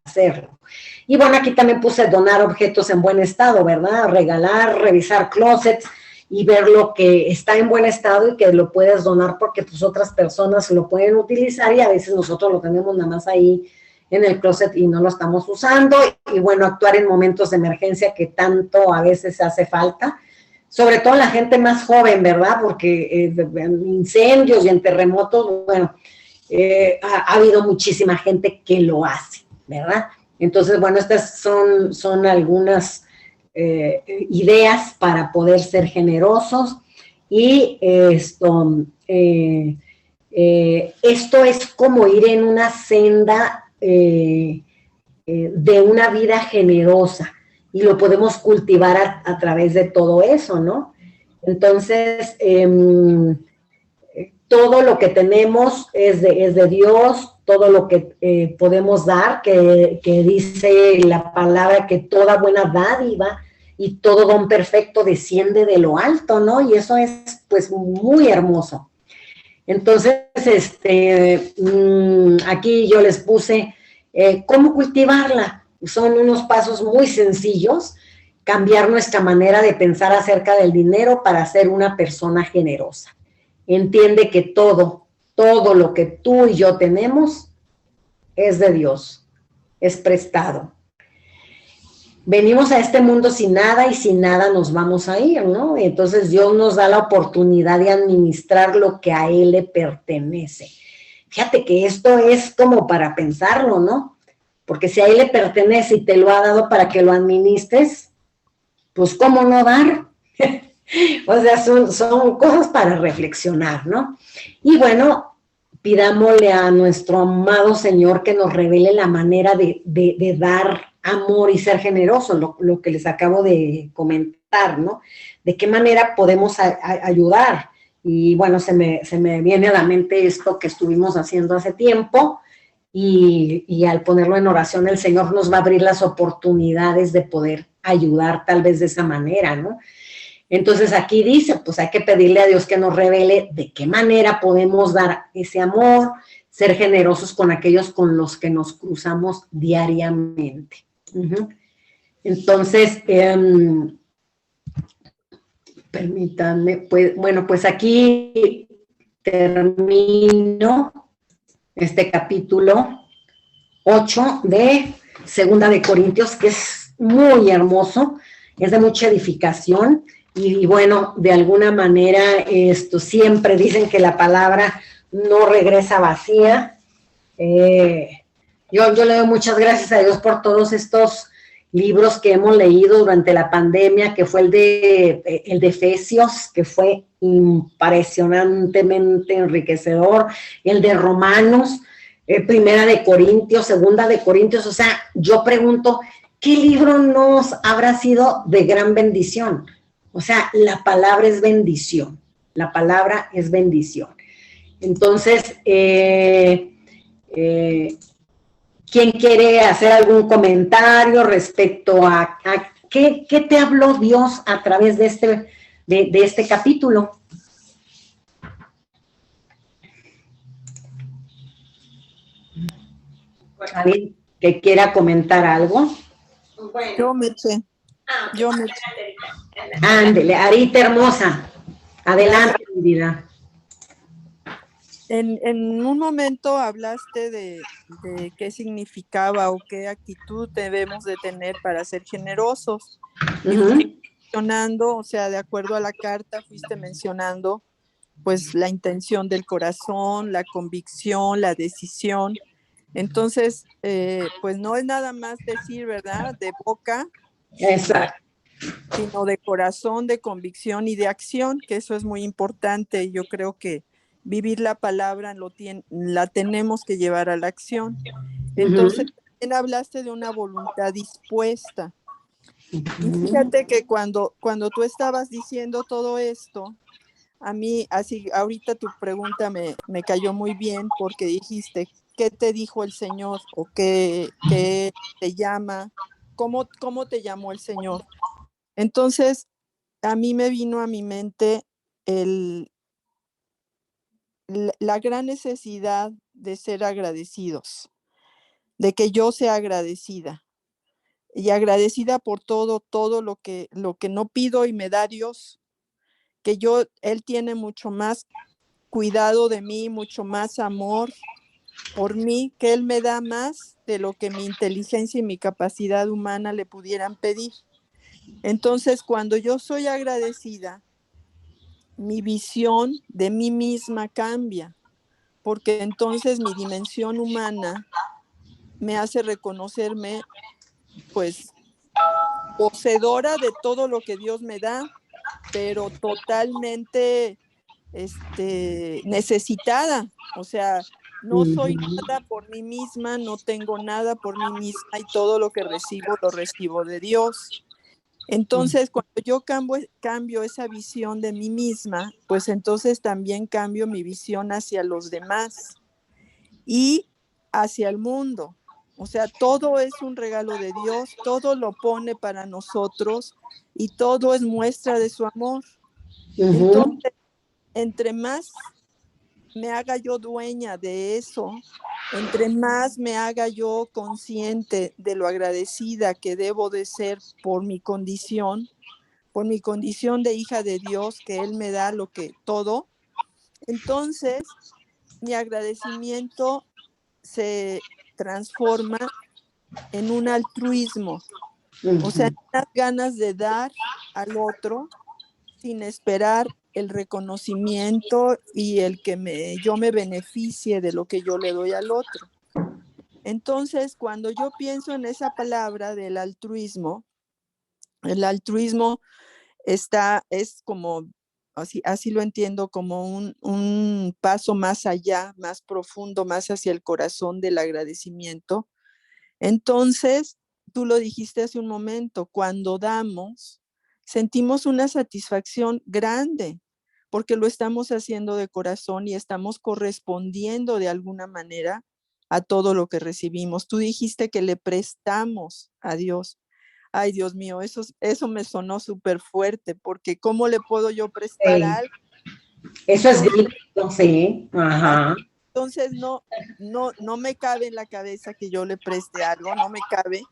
A: hacerlo. Y bueno, aquí también puse donar objetos en buen estado, ¿verdad? Regalar, revisar closets y ver lo que está en buen estado y que lo puedes donar porque pues otras personas lo pueden utilizar y a veces nosotros lo tenemos nada más ahí en el closet y no lo estamos usando. Y bueno, actuar en momentos de emergencia que tanto a veces hace falta, sobre todo la gente más joven, ¿verdad? Porque en incendios y en terremotos, bueno, ha habido muchísima gente que lo hace, ¿verdad? Entonces, bueno, estas son algunas ideas para poder ser generosos y esto es como ir en una senda de una vida generosa y lo podemos cultivar a través de todo eso, ¿no? Entonces, todo lo que tenemos es de Dios, todo lo que podemos dar, que dice la palabra que toda buena dádiva y todo don perfecto desciende de lo alto, ¿no? Y eso es pues muy hermoso. Entonces, aquí yo les puse cómo cultivarla. Son unos pasos muy sencillos, cambiar nuestra manera de pensar acerca del dinero para ser una persona generosa. Entiende que todo lo que tú y yo tenemos es de Dios, es prestado. Venimos a este mundo sin nada y sin nada nos vamos a ir, ¿no? Entonces Dios nos da la oportunidad de administrar lo que a Él le pertenece. Fíjate que esto es como para pensarlo, ¿no? Porque si a Él le pertenece y te lo ha dado para que lo administres, pues ¿cómo no dar? O sea, son cosas para reflexionar, ¿no? Y bueno, pidámosle a nuestro amado Señor que nos revele la manera de dar amor y ser generosos, lo que les acabo de comentar, ¿no? De qué manera podemos ayudar. Y bueno, se me viene a la mente esto que estuvimos haciendo hace tiempo y al ponerlo en oración el Señor nos va a abrir las oportunidades de poder ayudar tal vez de esa manera, ¿no? Entonces aquí dice, pues hay que pedirle a Dios que nos revele de qué manera podemos dar ese amor, ser generosos con aquellos con los que nos cruzamos diariamente. Entonces, permítanme, pues, bueno, pues aquí termino este capítulo 8 de Segunda de Corintios, que es muy hermoso, es de mucha edificación y bueno, de alguna manera esto siempre dicen que la palabra no regresa vacía. Yo le doy muchas gracias a Dios por todos estos libros que hemos leído durante la pandemia, que fue el de Efesios, que fue impresionantemente enriquecedor, el de Romanos, Primera de Corintios, Segunda de Corintios. O sea, yo pregunto, ¿qué libro nos habrá sido de gran bendición? O sea, la palabra es bendición, la palabra es bendición. Entonces, ¿quién quiere hacer algún comentario respecto a qué te habló Dios a través de este capítulo? ¿Alguien que quiera comentar algo?
B: Bueno.
D: Yo me eché.
B: Ok.
D: Yo me
B: Adelante, Erika.
A: Ándele, Arita hermosa. Adelante, mi vida.
D: En un momento hablaste de qué significaba o qué actitud debemos de tener para ser generosos. Y fuiste mencionando, o sea, de acuerdo a la carta, fuiste mencionando pues la intención del corazón, la convicción, la decisión. Entonces, pues no es nada más decir, ¿verdad? De boca,
A: Exacto.
D: sino de corazón, de convicción y de acción, que eso es muy importante. Yo creo que vivir la palabra la tenemos que llevar a la acción. Entonces, también hablaste de una voluntad dispuesta. Y fíjate que cuando tú estabas diciendo todo esto, a mí, así, ahorita tu pregunta me cayó muy bien porque dijiste, ¿qué te dijo el Señor? ¿O qué te llama? ¿Cómo te llamó el Señor? Entonces, a mí me vino a mi mente la gran necesidad de ser agradecidos, de que yo sea agradecida y agradecida por todo lo que no pido y me da Dios, que Él tiene mucho más cuidado de mí, mucho más amor por mí, que Él me da más de lo que mi inteligencia y mi capacidad humana le pudieran pedir. Entonces, cuando yo soy agradecida, mi visión de mí misma cambia, porque entonces mi dimensión humana me hace reconocerme, pues, poseedora de todo lo que Dios me da, pero totalmente necesitada. O sea, no soy nada por mí misma, no tengo nada por mí misma y todo lo que recibo lo recibo de Dios. Entonces, cuando yo cambio esa visión de mí misma, pues entonces también cambio mi visión hacia los demás y hacia el mundo. O sea, todo es un regalo de Dios, todo lo pone para nosotros y todo es muestra de su amor. Entonces, entre más me haga yo dueña de eso, entre más me haga yo consciente de lo agradecida que debo de ser por mi condición de hija de Dios, que Él me da todo, entonces mi agradecimiento se transforma en un altruismo, o sea, en unas ganas de dar al otro sin esperar el reconocimiento y el que yo me beneficie de lo que yo le doy al otro. Entonces, cuando yo pienso en esa palabra del altruismo, el altruismo es como, así lo entiendo, como un paso más allá, más profundo, más hacia el corazón del agradecimiento. Entonces, tú lo dijiste hace un momento, cuando damos, sentimos una satisfacción grande, porque lo estamos haciendo de corazón y estamos correspondiendo de alguna manera a todo lo que recibimos. Tú dijiste que le prestamos a Dios. Ay, Dios mío, eso me sonó súper fuerte, porque ¿cómo le puedo yo prestar algo?
A: Eso es bíblico, sí. Ajá.
D: Entonces no me cabe en la cabeza que yo le preste algo, no me cabe,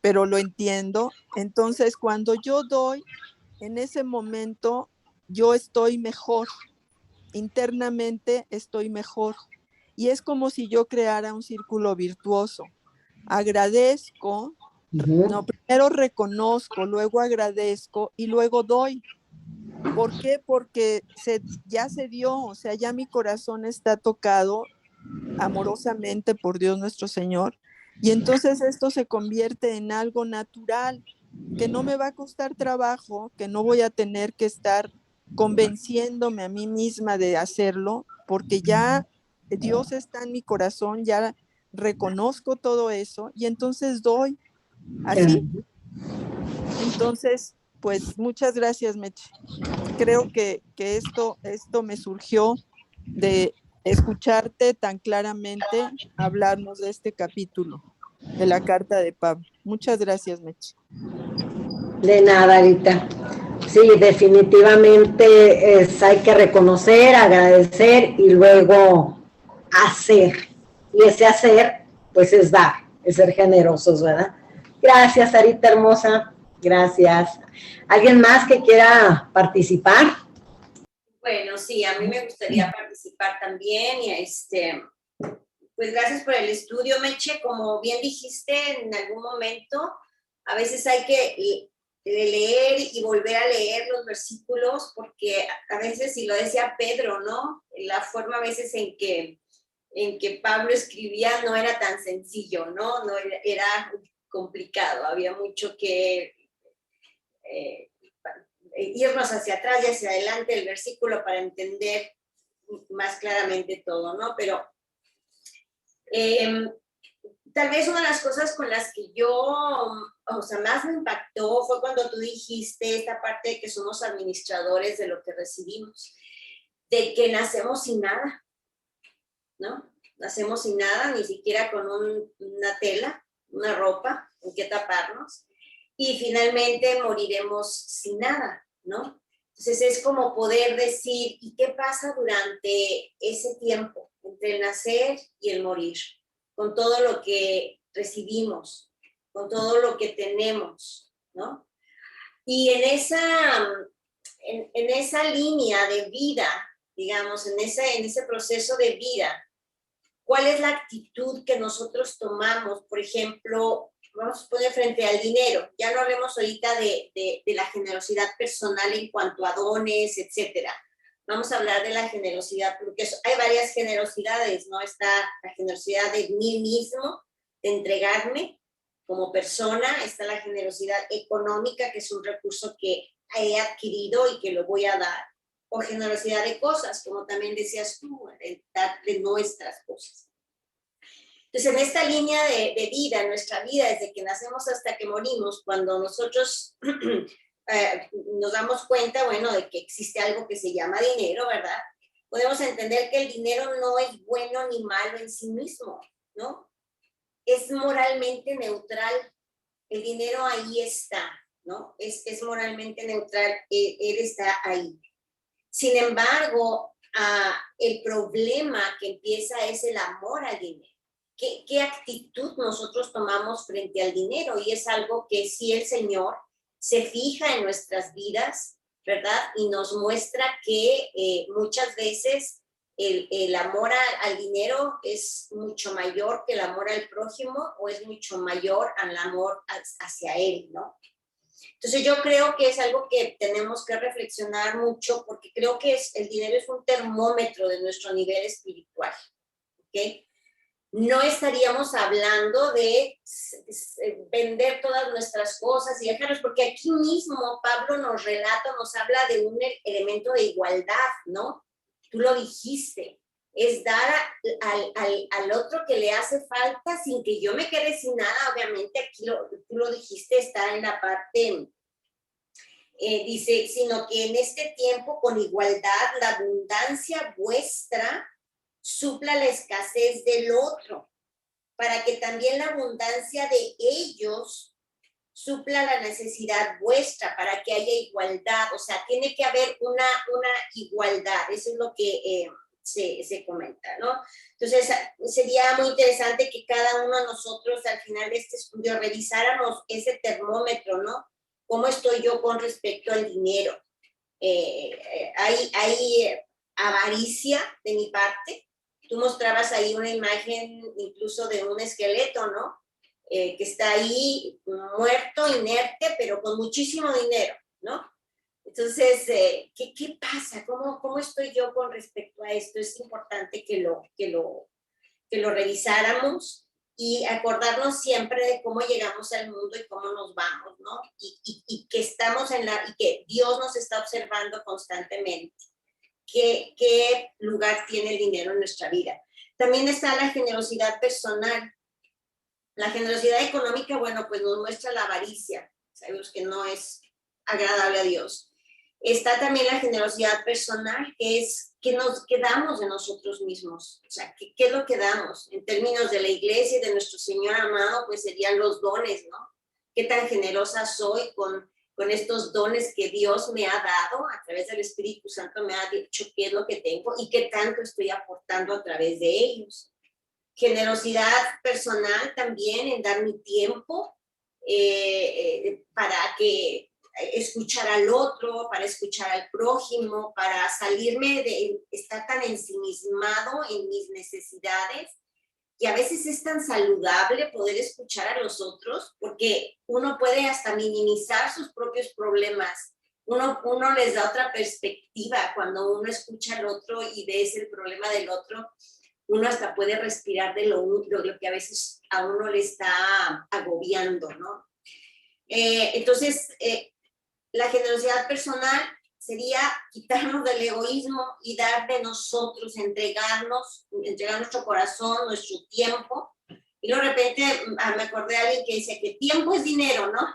D: pero lo entiendo. Entonces, cuando yo doy, en ese momento yo estoy mejor. internamente estoy mejor. Y es como si yo creara un círculo virtuoso. Agradezco, no, primero reconozco, luego agradezco y luego doy. ¿Por qué? Porque ya se dio, o sea, ya mi corazón está tocado amorosamente por Dios nuestro Señor. Y entonces esto se convierte en algo natural, que no me va a costar trabajo, que no voy a tener que estar convenciéndome a mí misma de hacerlo, porque ya Dios está en mi corazón, ya reconozco todo eso y entonces doy así. Entonces, pues muchas gracias, Meche. Creo que esto me surgió de escucharte tan claramente hablarnos de este capítulo de la carta de Pablo. Muchas gracias, Meche.
A: De nada, Arita. Sí, definitivamente hay que reconocer, agradecer y luego hacer. Y ese hacer, pues es dar, es ser generosos, ¿verdad? Gracias, Arita hermosa. Gracias. ¿Alguien más que quiera participar?
B: Bueno, sí, a mí me gustaría participar también y pues gracias por el estudio, Meche. Como bien dijiste en algún momento, a veces hay que leer y volver a leer los versículos porque a veces, y lo decía Pedro, ¿no? La forma a veces en que Pablo escribía no era tan sencillo, ¿no? No era complicado, había mucho que irnos hacia atrás y hacia adelante el versículo para entender más claramente todo, ¿no? Pero tal vez una de las cosas con las que yo, o sea, más me impactó fue cuando tú dijiste esta parte de que somos administradores de lo que recibimos, de que nacemos sin nada, ¿no? Nacemos sin nada, ni siquiera con una tela, una ropa en que taparnos, y finalmente moriremos sin nada, ¿no? Entonces es como poder decir, ¿y qué pasa durante ese tiempo entre el nacer y el morir? Con todo lo que recibimos, con todo lo que tenemos, ¿no? Y en esa línea de vida, digamos, en ese proceso de vida, ¿cuál es la actitud que nosotros tomamos? Por ejemplo, vamos a poner frente al dinero. Ya no hablemos ahorita de la generosidad personal en cuanto a dones, etcétera. Vamos a hablar de la generosidad, porque hay varias generosidades, ¿no? Está la generosidad de mí mismo, de entregarme como persona. Está la generosidad económica, que es un recurso que he adquirido y que lo voy a dar. O generosidad de cosas, como también decías tú, de nuestras cosas. Entonces, en esta línea de vida, en nuestra vida, desde que nacemos hasta que morimos, cuando nosotros nos damos cuenta, bueno, de que existe algo que se llama dinero, ¿verdad? Podemos entender que el dinero no es bueno ni malo en sí mismo, ¿no? Es moralmente neutral. El dinero ahí está, ¿no? Es moralmente neutral, él está ahí. Sin embargo, el problema que empieza es el amor al dinero. ¿Qué actitud nosotros tomamos frente al dinero? Y es algo que sí el Señor se fija en nuestras vidas, ¿verdad? Y nos muestra que muchas veces el amor al dinero es mucho mayor que el amor al prójimo o es mucho mayor al amor hacia Él, ¿no? Entonces yo creo que es algo que tenemos que reflexionar mucho porque creo que el dinero es un termómetro de nuestro nivel espiritual, ¿ok? No estaríamos hablando de vender todas nuestras cosas y dejarlos, porque aquí mismo Pablo nos relata, nos habla de un elemento de igualdad, ¿no? Tú lo dijiste, es dar al otro que le hace falta sin que yo me quede sin nada. Obviamente aquí tú lo dijiste, está en la parte, dice, sino que en este tiempo con igualdad la abundancia vuestra supla la escasez del otro, para que también la abundancia de ellos supla la necesidad vuestra, para que haya igualdad. O sea, tiene que haber una igualdad. Eso es lo que se comenta, ¿no? Entonces, sería muy interesante que cada uno de nosotros al final de este estudio revisáramos ese termómetro, ¿no? ¿Cómo estoy yo con respecto al dinero? Hay avaricia de mi parte. Tú mostrabas ahí una imagen incluso de un esqueleto, ¿no? Que está ahí muerto, inerte, pero con muchísimo dinero, ¿no? Entonces, ¿qué pasa? ¿Cómo estoy yo con respecto a esto? Es importante que lo revisáramos y acordarnos siempre de cómo llegamos al mundo y cómo nos vamos, ¿no? Y que estamos y que Dios nos está observando constantemente. ¿Qué lugar tiene el dinero en nuestra vida? También está la generosidad personal. La generosidad económica, bueno, pues nos muestra la avaricia. Sabemos que no es agradable a Dios. Está también la generosidad personal, que es que nos quedamos de nosotros mismos. O sea, ¿qué es lo que damos? En términos de la iglesia y de nuestro Señor amado, pues serían los dones, ¿no? ¿Qué tan generosa soy con estos dones que Dios me ha dado a través del Espíritu Santo? Me ha dicho qué es lo que tengo y qué tanto estoy aportando a través de ellos. Generosidad personal también en dar mi tiempo para escuchar al otro, para escuchar al prójimo, para salirme de estar tan ensimismado en mis necesidades. Y a veces es tan saludable poder escuchar a los otros, porque uno puede hasta minimizar sus propios problemas. Uno les da otra perspectiva cuando uno escucha al otro y ves el problema del otro. Uno hasta puede respirar de lo que a veces a uno le está agobiando, ¿no? Entonces, la generosidad personal sería quitarnos del egoísmo y dar de nosotros, entregar nuestro corazón, nuestro tiempo. Y luego de repente me acordé de alguien que dice que tiempo es dinero, ¿no?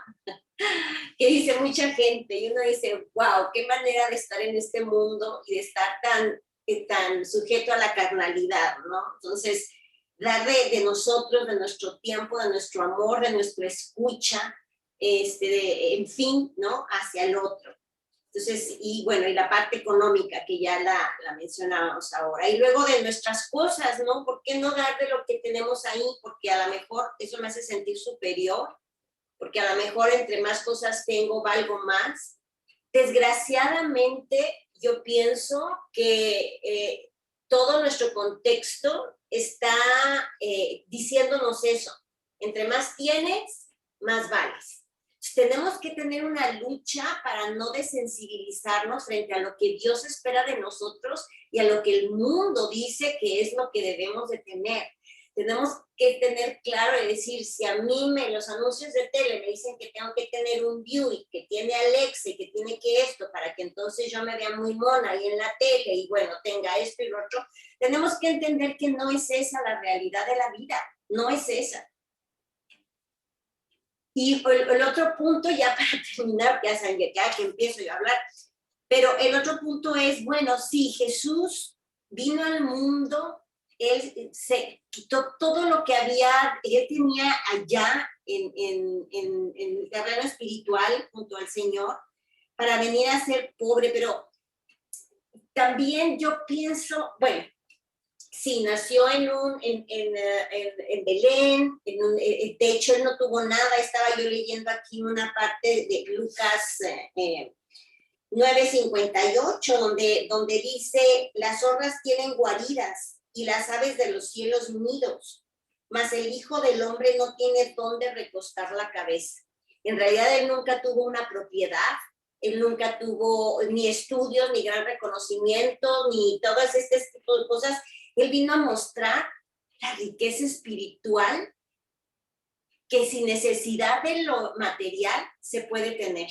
B: Que dice mucha gente, y uno dice, wow, qué manera de estar en este mundo y de estar tan sujeto a la carnalidad, ¿no? Entonces, dar de nosotros, de nuestro tiempo, de nuestro amor, de nuestra escucha, en fin, ¿no? Hacia el otro. Entonces, y bueno, y la parte económica que ya la mencionábamos ahora. Y luego de nuestras cosas, ¿no? ¿Por qué no dar de lo que tenemos ahí? Porque a lo mejor eso me hace sentir superior, porque a lo mejor entre más cosas tengo, valgo más. Desgraciadamente, yo pienso que todo nuestro contexto está diciéndonos eso. Entre más tienes, más vales. Tenemos que tener una lucha para no desensibilizarnos frente a lo que Dios espera de nosotros y a lo que el mundo dice que es lo que debemos de tener. Tenemos que tener claro y decir, si a mí los anuncios de tele me dicen que tengo que tener un Buick, que tiene Alexa y que tiene que esto, para que entonces yo me vea muy mona ahí en la tele y bueno, tenga esto y lo otro, tenemos que entender que no es esa la realidad de la vida, no es esa. Y el otro punto, ya para terminar, ya saben que empiezo yo a hablar, pero el otro punto es, bueno, sí, Jesús vino al mundo, él se quitó todo lo que él tenía allá en el terreno espiritual junto al Señor para venir a ser pobre, pero también yo pienso, bueno, sí, nació en Belén, de hecho él no tuvo nada, estaba yo leyendo aquí una parte de Lucas 9:58, donde dice, las zorras tienen guaridas y las aves de los cielos nidos, mas el Hijo del Hombre no tiene dónde recostar la cabeza. En realidad él nunca tuvo una propiedad, él nunca tuvo ni estudios, ni gran reconocimiento, ni todas este tipo de cosas. Él vino a mostrar la riqueza espiritual que sin necesidad de lo material se puede tener.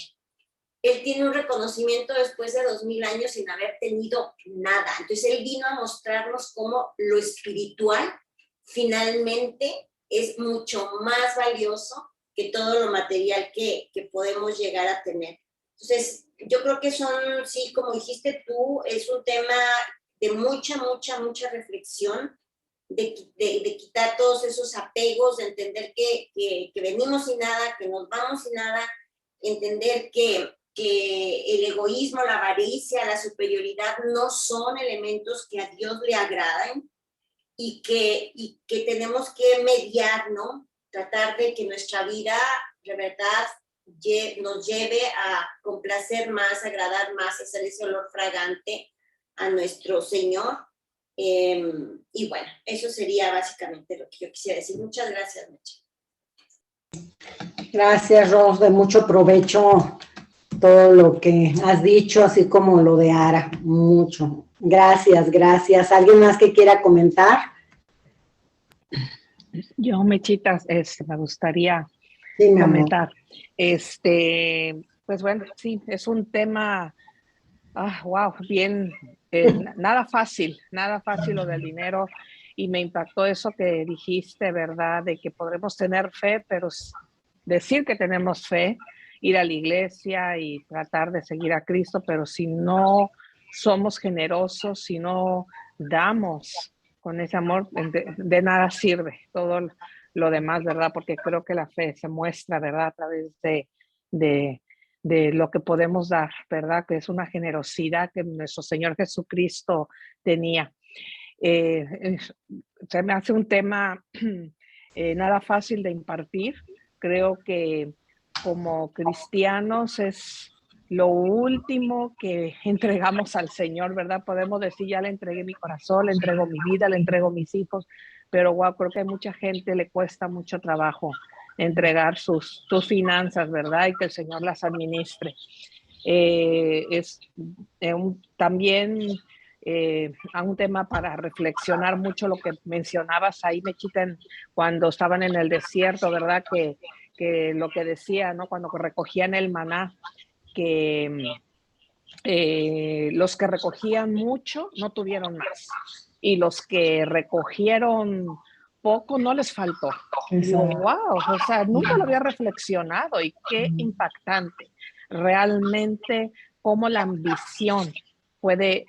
B: Él tiene un reconocimiento después de 2000 años sin haber tenido nada. Entonces él vino a mostrarnos cómo lo espiritual finalmente es mucho más valioso que todo lo material que podemos llegar a tener. Entonces yo creo que son, sí, como dijiste tú, es un tema de mucha reflexión, de quitar todos esos apegos, de entender que venimos sin nada, que nos vamos sin nada, entender que el egoísmo, la avaricia, la superioridad no son elementos que a Dios le agradan y que tenemos que mediar, ¿no? Tratar de que nuestra vida, de verdad, nos lleve a complacer más, agradar más, hacer ese olor fragante a nuestro Señor. Y bueno, eso sería básicamente lo que yo quisiera decir. Muchas gracias, Meche.
A: Gracias, Ros, de mucho provecho todo lo que has dicho, así como lo de Ara, mucho. Gracias, gracias. ¿Alguien más que quiera comentar?
E: Yo, Mechita, me gustaría
A: Sí, mi amor.
E: comentar. Pues bueno, sí, es un tema, wow, bien, nada fácil lo del dinero, y me impactó eso que dijiste, ¿verdad? De que podremos tener fe, pero decir que tenemos fe, ir a la iglesia y tratar de seguir a Cristo, pero si no somos generosos, si no damos con ese amor, de nada sirve todo lo demás, ¿verdad? Porque creo que la fe se muestra, ¿verdad? A través de lo que podemos dar, ¿verdad? Que es una generosidad que nuestro Señor Jesucristo tenía. Se me hace un tema nada fácil de impartir. Creo que como cristianos es lo último que entregamos al Señor, ¿verdad? Podemos decir, ya le entregué mi corazón, le entrego mi vida, le entrego mis hijos, pero wow, creo que a mucha gente le cuesta mucho trabajo entregar sus finanzas, ¿verdad? Y que el Señor las administre. También a un tema para reflexionar mucho lo que mencionabas ahí, Mechita, cuando estaban en el desierto, ¿verdad? Que lo que decía, ¿no? Cuando recogían el maná, que los que recogían mucho no tuvieron más, y los que recogieron poco no les faltó. Digo, wow, o sea, nunca lo había reflexionado, y qué impactante realmente cómo la ambición puede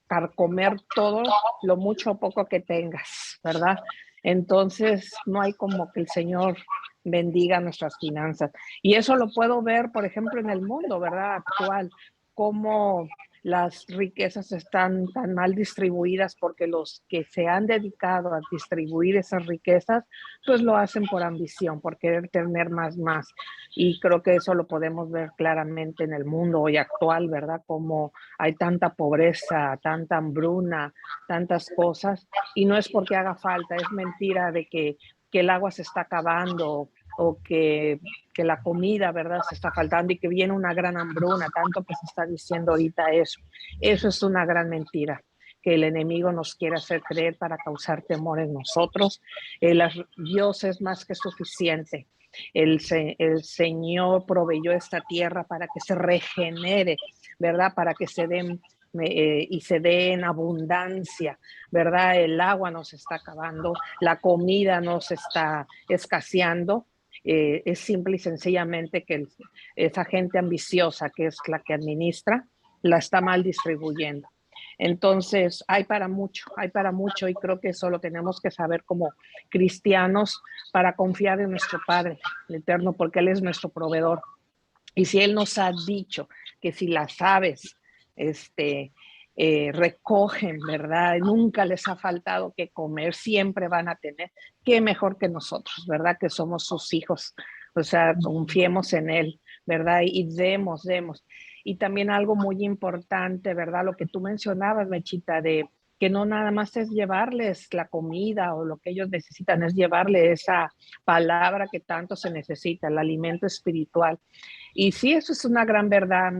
E: carcomer todo lo mucho o poco que tengas, ¿verdad? Entonces, no hay como que el Señor bendiga nuestras finanzas. Y eso lo puedo ver, por ejemplo, en el mundo, ¿verdad? Actual, cómo las riquezas están tan mal distribuidas, porque los que se han dedicado a distribuir esas riquezas, pues lo hacen por ambición, por querer tener más. Y creo que eso lo podemos ver claramente en el mundo hoy actual, ¿verdad? Como hay tanta pobreza, tanta hambruna, tantas cosas, y no es porque haga falta, es mentira de que el agua se está acabando, o que la comida, ¿verdad?, se está faltando, y que viene una gran hambruna, tanto que se está diciendo ahorita eso. Eso es una gran mentira que el enemigo nos quiere hacer creer para causar temor en nosotros. Dios es más que suficiente. El Señor proveyó esta tierra para que se regenere, ¿verdad?, para que se den y se dé en abundancia, ¿verdad? El agua nos está acabando, la comida nos está escaseando. Es simple y sencillamente que esa gente ambiciosa, que es la que administra, la está mal distribuyendo. Entonces, hay para mucho, y creo que eso lo tenemos que saber como cristianos para confiar en nuestro Padre Eterno, porque Él es nuestro proveedor. Y si Él nos ha dicho que si las aves recogen, ¿verdad? Nunca les ha faltado que comer, siempre van a tener, qué mejor que nosotros, ¿verdad? Que somos sus hijos, o sea, confiemos en Él, ¿verdad? Y demos. Y también algo muy importante, ¿verdad? Lo que tú mencionabas, Mechita, de que no nada más es llevarles la comida o lo que ellos necesitan, es llevarle esa palabra que tanto se necesita, el alimento espiritual. Y sí, eso es una gran verdad.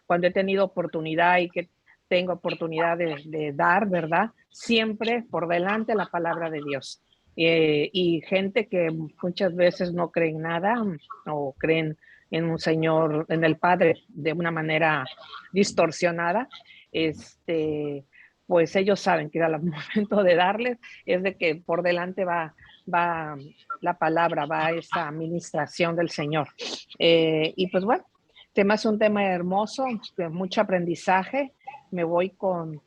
E: Cuando he tenido oportunidad y que tengo oportunidad de dar, ¿verdad? Siempre por delante la palabra de Dios. Y gente que muchas veces no cree en nada, o creen en un Señor, en el Padre, de una manera distorsionada, pues ellos saben que al momento de darles es de que por delante va la palabra, va esa administración del Señor. Y pues bueno, tema es un tema hermoso, de mucho aprendizaje. Me voy con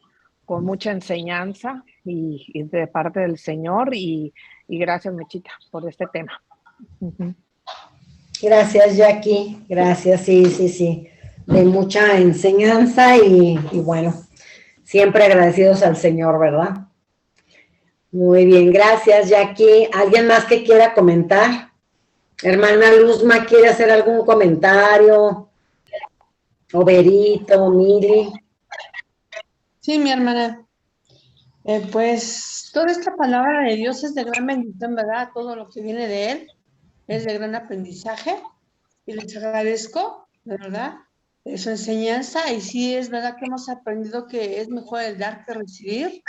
E: mucha enseñanza y de parte del Señor, y gracias, Mechita, por este tema.
A: Gracias, Jackie. Gracias, sí. De mucha enseñanza y bueno, siempre agradecidos al Señor, ¿verdad? Muy bien, gracias, Jackie. ¿Alguien más que quiera comentar? Hermana Luzma, ¿quiere hacer algún comentario? Oberito, Mili.
F: Sí, mi hermana. Pues toda esta palabra de Dios es de gran bendición, ¿verdad? Todo lo que viene de Él es de gran aprendizaje y les agradezco, de verdad, su enseñanza. Y sí, es verdad que hemos aprendido que es mejor el dar que recibir.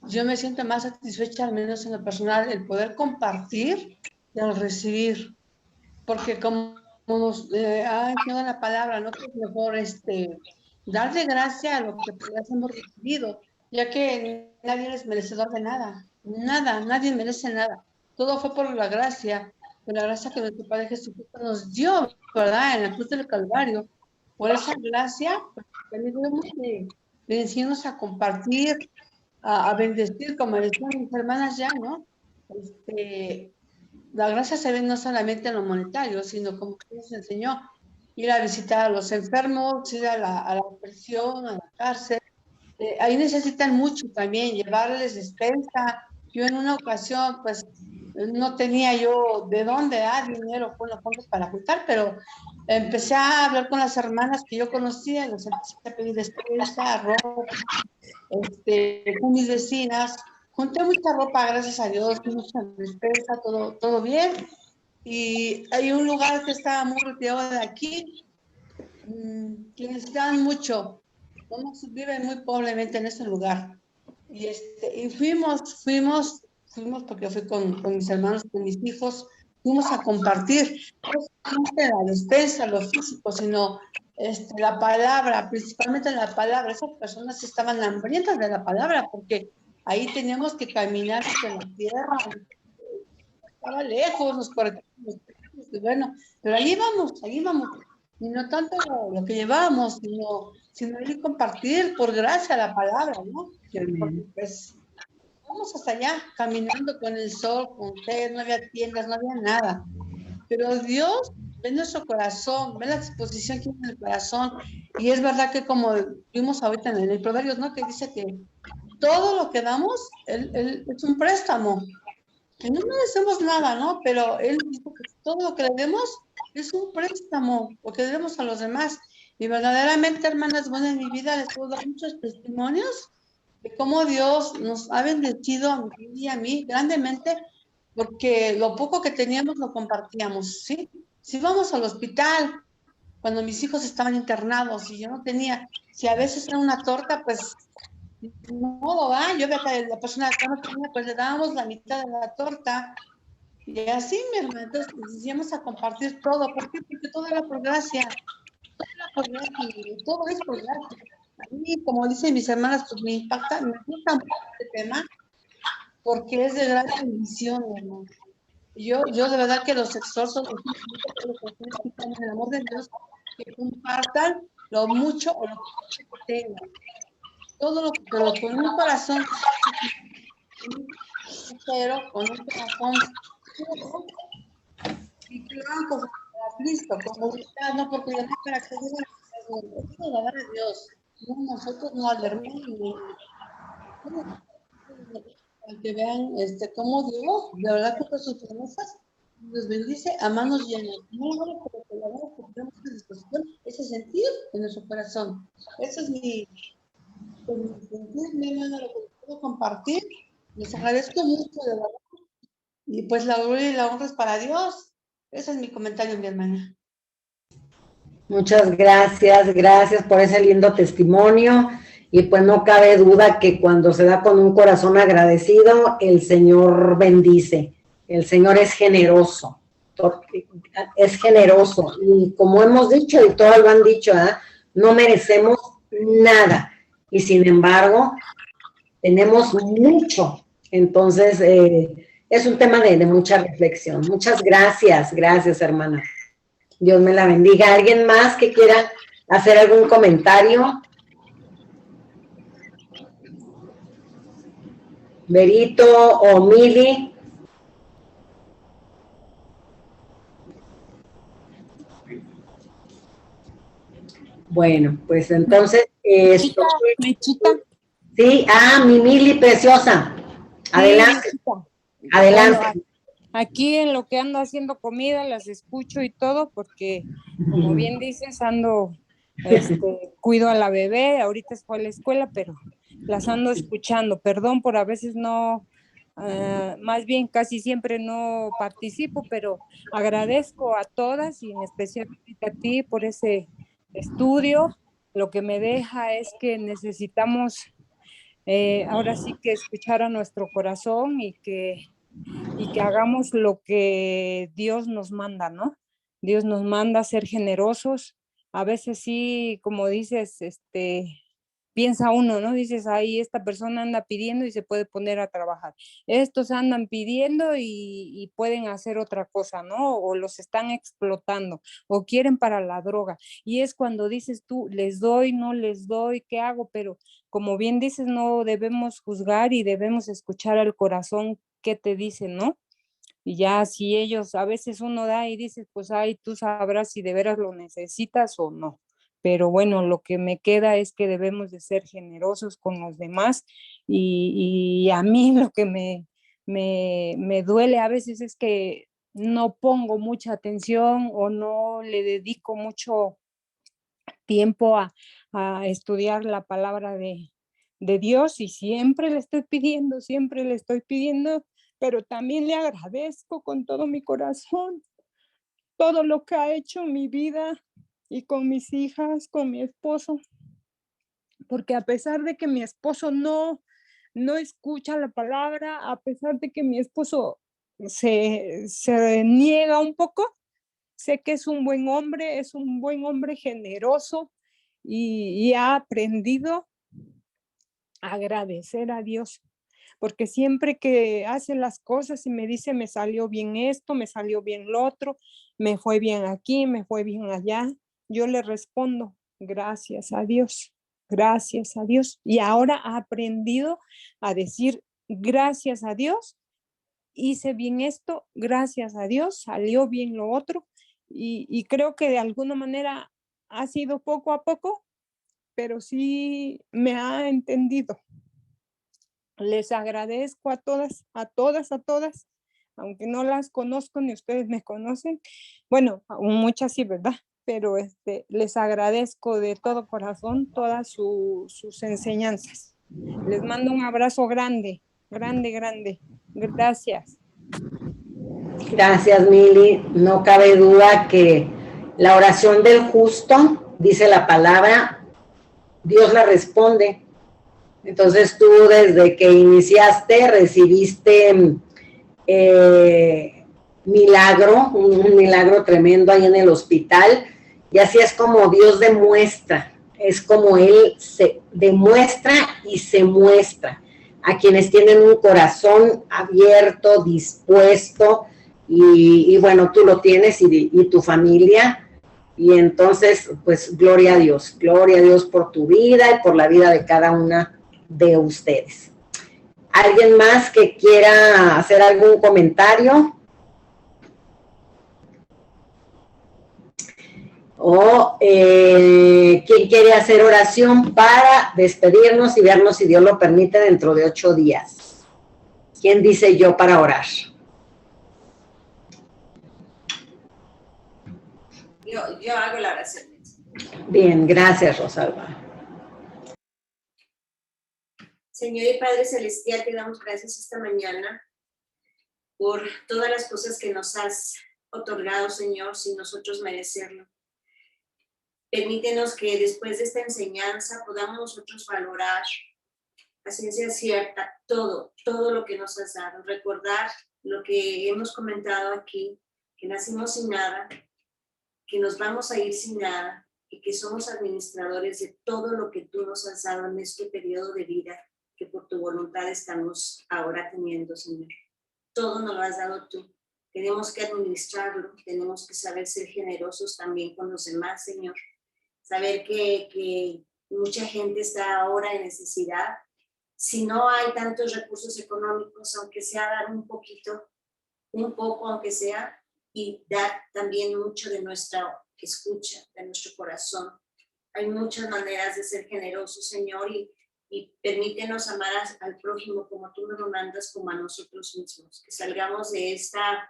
F: Yo me siento más satisfecha, al menos en lo personal, el poder compartir y el recibir. Porque como nos ha enseñado la palabra, ¿no? Que es mejor darle gracia a lo que pues hemos recibido, ya que nadie es merecedor de nada, nada, nadie merece nada. Todo fue por la gracia que nuestro Padre Jesucristo nos dio, ¿verdad? En la cruz del Calvario. Por esa gracia, pues, también debemos de enseñarnos a compartir, a bendecir, como decían mis hermanas ya, ¿no? La gracia se ve no solamente en lo monetario, sino como Jesús enseñó, ir a visitar a los enfermos, ir a la prisión, a la cárcel. Ahí necesitan mucho también, llevarles despensa. Yo en una ocasión, pues, no tenía yo de dónde dar dinero con los fondos para juntar, pero empecé a hablar con las hermanas que yo conocía, les empecé a pedir despensa, ropa, con mis vecinas. Junté mucha ropa, gracias a Dios, mucha despensa, todo bien. Y hay un lugar que está muy retirado de aquí, que necesitan mucho. Vamos, viven muy pobremente en ese lugar. Y fuimos porque fui con mis hermanos, con mis hijos, fuimos a compartir, no solamente la despensa, lo físico, sino la palabra, principalmente la palabra. Esas personas estaban hambrientas de la palabra, porque ahí teníamos que caminar sobre la tierra, estaba lejos, nos corregimos, y bueno, pero ahí vamos, y no tanto lo que llevábamos, sino ir compartir por gracia la palabra, ¿no? Porque pues vamos hasta allá, caminando con el sol, con sed, no había tiendas, no había nada, pero Dios ve nuestro corazón, ve la disposición que hay en el corazón, y es verdad que como vimos ahorita en el Proverbios, ¿no? Que dice que todo lo que damos, él es un préstamo, que no merecemos nada, ¿no? Pero Él dijo que todo lo que le demos es un préstamo, lo que debemos a los demás. Y verdaderamente, hermanas, bueno, en mi vida les puedo dar muchos testimonios de cómo Dios nos ha bendecido a mí y a mí grandemente, porque lo poco que teníamos lo compartíamos, ¿sí? Si vamos al hospital, cuando mis hijos estaban internados y yo no tenía, si a veces era una torta, pues no, yo de la persona que no tenía, pues le dábamos la mitad de la torta. Y así, mi hermano, entonces decíamos a compartir todo. ¿Por qué? Porque todo era por gracia. Todo era por gracia, y todo es por gracia. A mí, como dicen mis hermanas, pues me gusta mucho este tema, porque es de gran bendición, mi hermano. Yo de verdad que los exhorto, los que están en el amor de Dios, que compartan lo mucho o lo poco que tengan. Todo lo que, pero con un corazón sincero, con un corazón puro, y blanco para Cristo, como ahorita, no porque yo no para que digan la verdad de Dios, no nosotros, no al hermano, para que vean cómo Dios, de verdad que por sus promesas, nos bendice a manos llenas. No lo hago porque la verdad que tenemos esa disposición, ese sentir en nuestro corazón. Eso es mi sentir, mi hermano, lo que puedo compartir. Les agradezco mucho, de verdad. Y pues la gloria y la honra es para Dios. Ese es mi comentario, mi hermana.
A: Muchas gracias, gracias por ese lindo testimonio. Y pues no cabe duda que cuando se da con un corazón agradecido, el Señor bendice. El Señor es generoso. Y como hemos dicho, y todos lo han dicho, no merecemos nada. Y sin embargo, tenemos mucho. Entonces, es un tema de mucha reflexión. Muchas gracias, hermana. Dios me la bendiga. ¿Alguien más que quiera hacer algún comentario? Berito o Mili. Bueno, pues entonces...
G: Mechita.
A: Sí, mi Mili preciosa. Adelante.
G: Sí,
A: adelante.
G: Bueno, aquí en lo que ando haciendo comida, las escucho y todo, porque como bien dices, ando cuido a la bebé, ahorita fue a la escuela, pero las ando escuchando. Perdón por a veces no, más bien casi siempre no participo, pero agradezco a todas y en especial a ti por ese estudio. Lo que me deja es que necesitamos ahora sí que escuchar a nuestro corazón y que hagamos lo que Dios nos manda, ¿no? Dios nos manda a ser generosos. A veces sí, como dices, piensa uno, ¿no? Dices, ahí esta persona anda pidiendo y se puede poner a trabajar. Estos andan pidiendo y pueden hacer otra cosa, ¿no? O los están explotando o quieren para la droga. Y es cuando dices tú, les doy, no les doy, ¿qué hago? Pero como bien dices, no debemos juzgar y debemos escuchar al corazón qué te dice, ¿no? Y ya si ellos, a veces uno da y dices, pues ahí tú sabrás si de veras lo necesitas o no. Pero bueno, lo que me queda es que debemos de ser generosos con los demás y a mí lo que me duele a veces es que no pongo mucha atención o no le dedico mucho tiempo a estudiar la palabra de Dios y siempre le estoy pidiendo, pero también le agradezco con todo mi corazón todo lo que ha hecho en mi vida y con mis hijas, con mi esposo, porque a pesar de que mi esposo no escucha la palabra, a pesar de que mi esposo se niega un poco, sé que es un buen hombre generoso y ha aprendido a agradecer a Dios, porque siempre que hace las cosas y me dice, me salió bien esto, me salió bien lo otro, me fue bien aquí, me fue bien allá, yo le respondo, gracias a Dios, gracias a Dios. Y ahora ha aprendido a decir, gracias a Dios, hice bien esto, gracias a Dios, salió bien lo otro. Y creo que de alguna manera ha sido poco a poco, pero sí me ha entendido. Les agradezco a todas, aunque no las conozco ni ustedes me conocen. Bueno, muchas sí, ¿verdad? Pero les agradezco de todo corazón todas sus enseñanzas. Les mando un abrazo grande, grande, grande. Gracias.
A: Gracias, Mili. No cabe duda que la oración del justo, dice la palabra, Dios la responde. Entonces tú desde que iniciaste recibiste milagro, un milagro tremendo ahí en el hospital, y así es como Dios demuestra, es como Él se demuestra y se muestra a quienes tienen un corazón abierto, dispuesto, y bueno, tú lo tienes y tu familia, y entonces, pues gloria a Dios por tu vida y por la vida de cada una de ustedes. ¿Alguien más que quiera hacer algún comentario? ¿O quién quiere hacer oración para despedirnos y vernos, si Dios lo permite, dentro de 8 días? ¿Quién dice yo para orar?
B: Yo hago la oración.
A: Bien, gracias, Rosalba.
B: Señor y Padre Celestial, te damos gracias esta mañana por todas las cosas que nos has otorgado, Señor, sin nosotros merecerlo. Permítenos que después de esta enseñanza podamos nosotros valorar a ciencia cierta todo lo que nos has dado. Recordar lo que hemos comentado aquí, que nacimos sin nada, que nos vamos a ir sin nada y que somos administradores de todo lo que tú nos has dado en este periodo de vida que por tu voluntad estamos ahora teniendo, Señor. Todo nos lo has dado tú. Tenemos que administrarlo, tenemos que saber ser generosos también con los demás, Señor. Saber que mucha gente está ahora en necesidad. Si no hay tantos recursos económicos, aunque sea dar un poquito, un poco aunque sea, y dar también mucho de nuestra escucha, de nuestro corazón. Hay muchas maneras de ser generosos, Señor, y permítenos amar al prójimo como tú nos lo mandas, como a nosotros mismos. Que salgamos de esta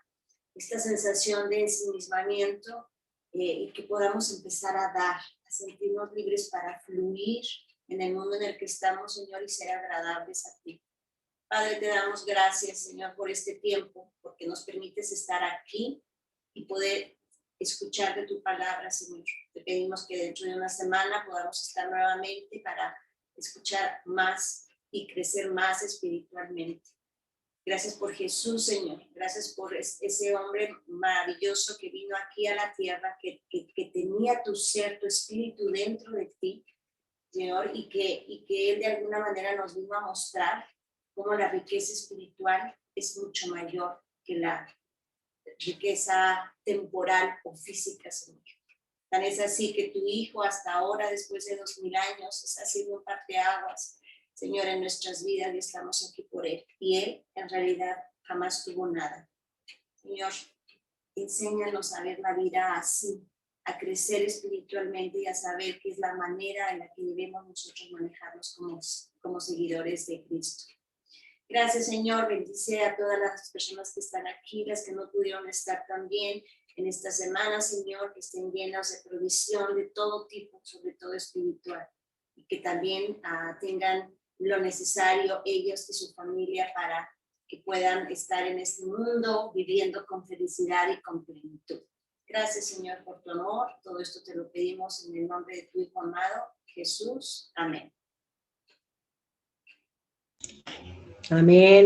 B: sensación de ensimismamiento y que podamos empezar a dar, a sentirnos libres para fluir en el mundo en el que estamos, Señor, y ser agradables a ti. Padre, te damos gracias, Señor, por este tiempo, porque nos permites estar aquí y poder escuchar de tu palabra, Señor. Te pedimos que dentro de una semana podamos estar nuevamente para escuchar más y crecer más espiritualmente. Gracias por Jesús, Señor. Gracias por ese hombre maravilloso que vino aquí a la tierra, que tenía tu ser, tu espíritu dentro de ti, Señor, y que Él de alguna manera nos vino a mostrar cómo la riqueza espiritual es mucho mayor que la riqueza temporal o física, Señor. Tan es así que tu Hijo hasta ahora, después de 2000 años, está haciendo un parteaguas, Señor, en nuestras vidas, y estamos aquí por Él. Y Él, en realidad, jamás tuvo nada. Señor, enséñanos a ver la vida así, a crecer espiritualmente y a saber qué es la manera en la que debemos nosotros manejarnos como seguidores de Cristo. Gracias, Señor. Bendice a todas las personas que están aquí, las que no pudieron estar también en esta semana, Señor, que estén llenas de provisión de todo tipo, sobre todo espiritual, y que también tengan lo necesario ellos y su familia para que puedan estar en este mundo viviendo con felicidad y con plenitud. Gracias, Señor, por tu amor. Todo esto te lo pedimos en el nombre de tu Hijo amado, Jesús. Amén.
A: Amén.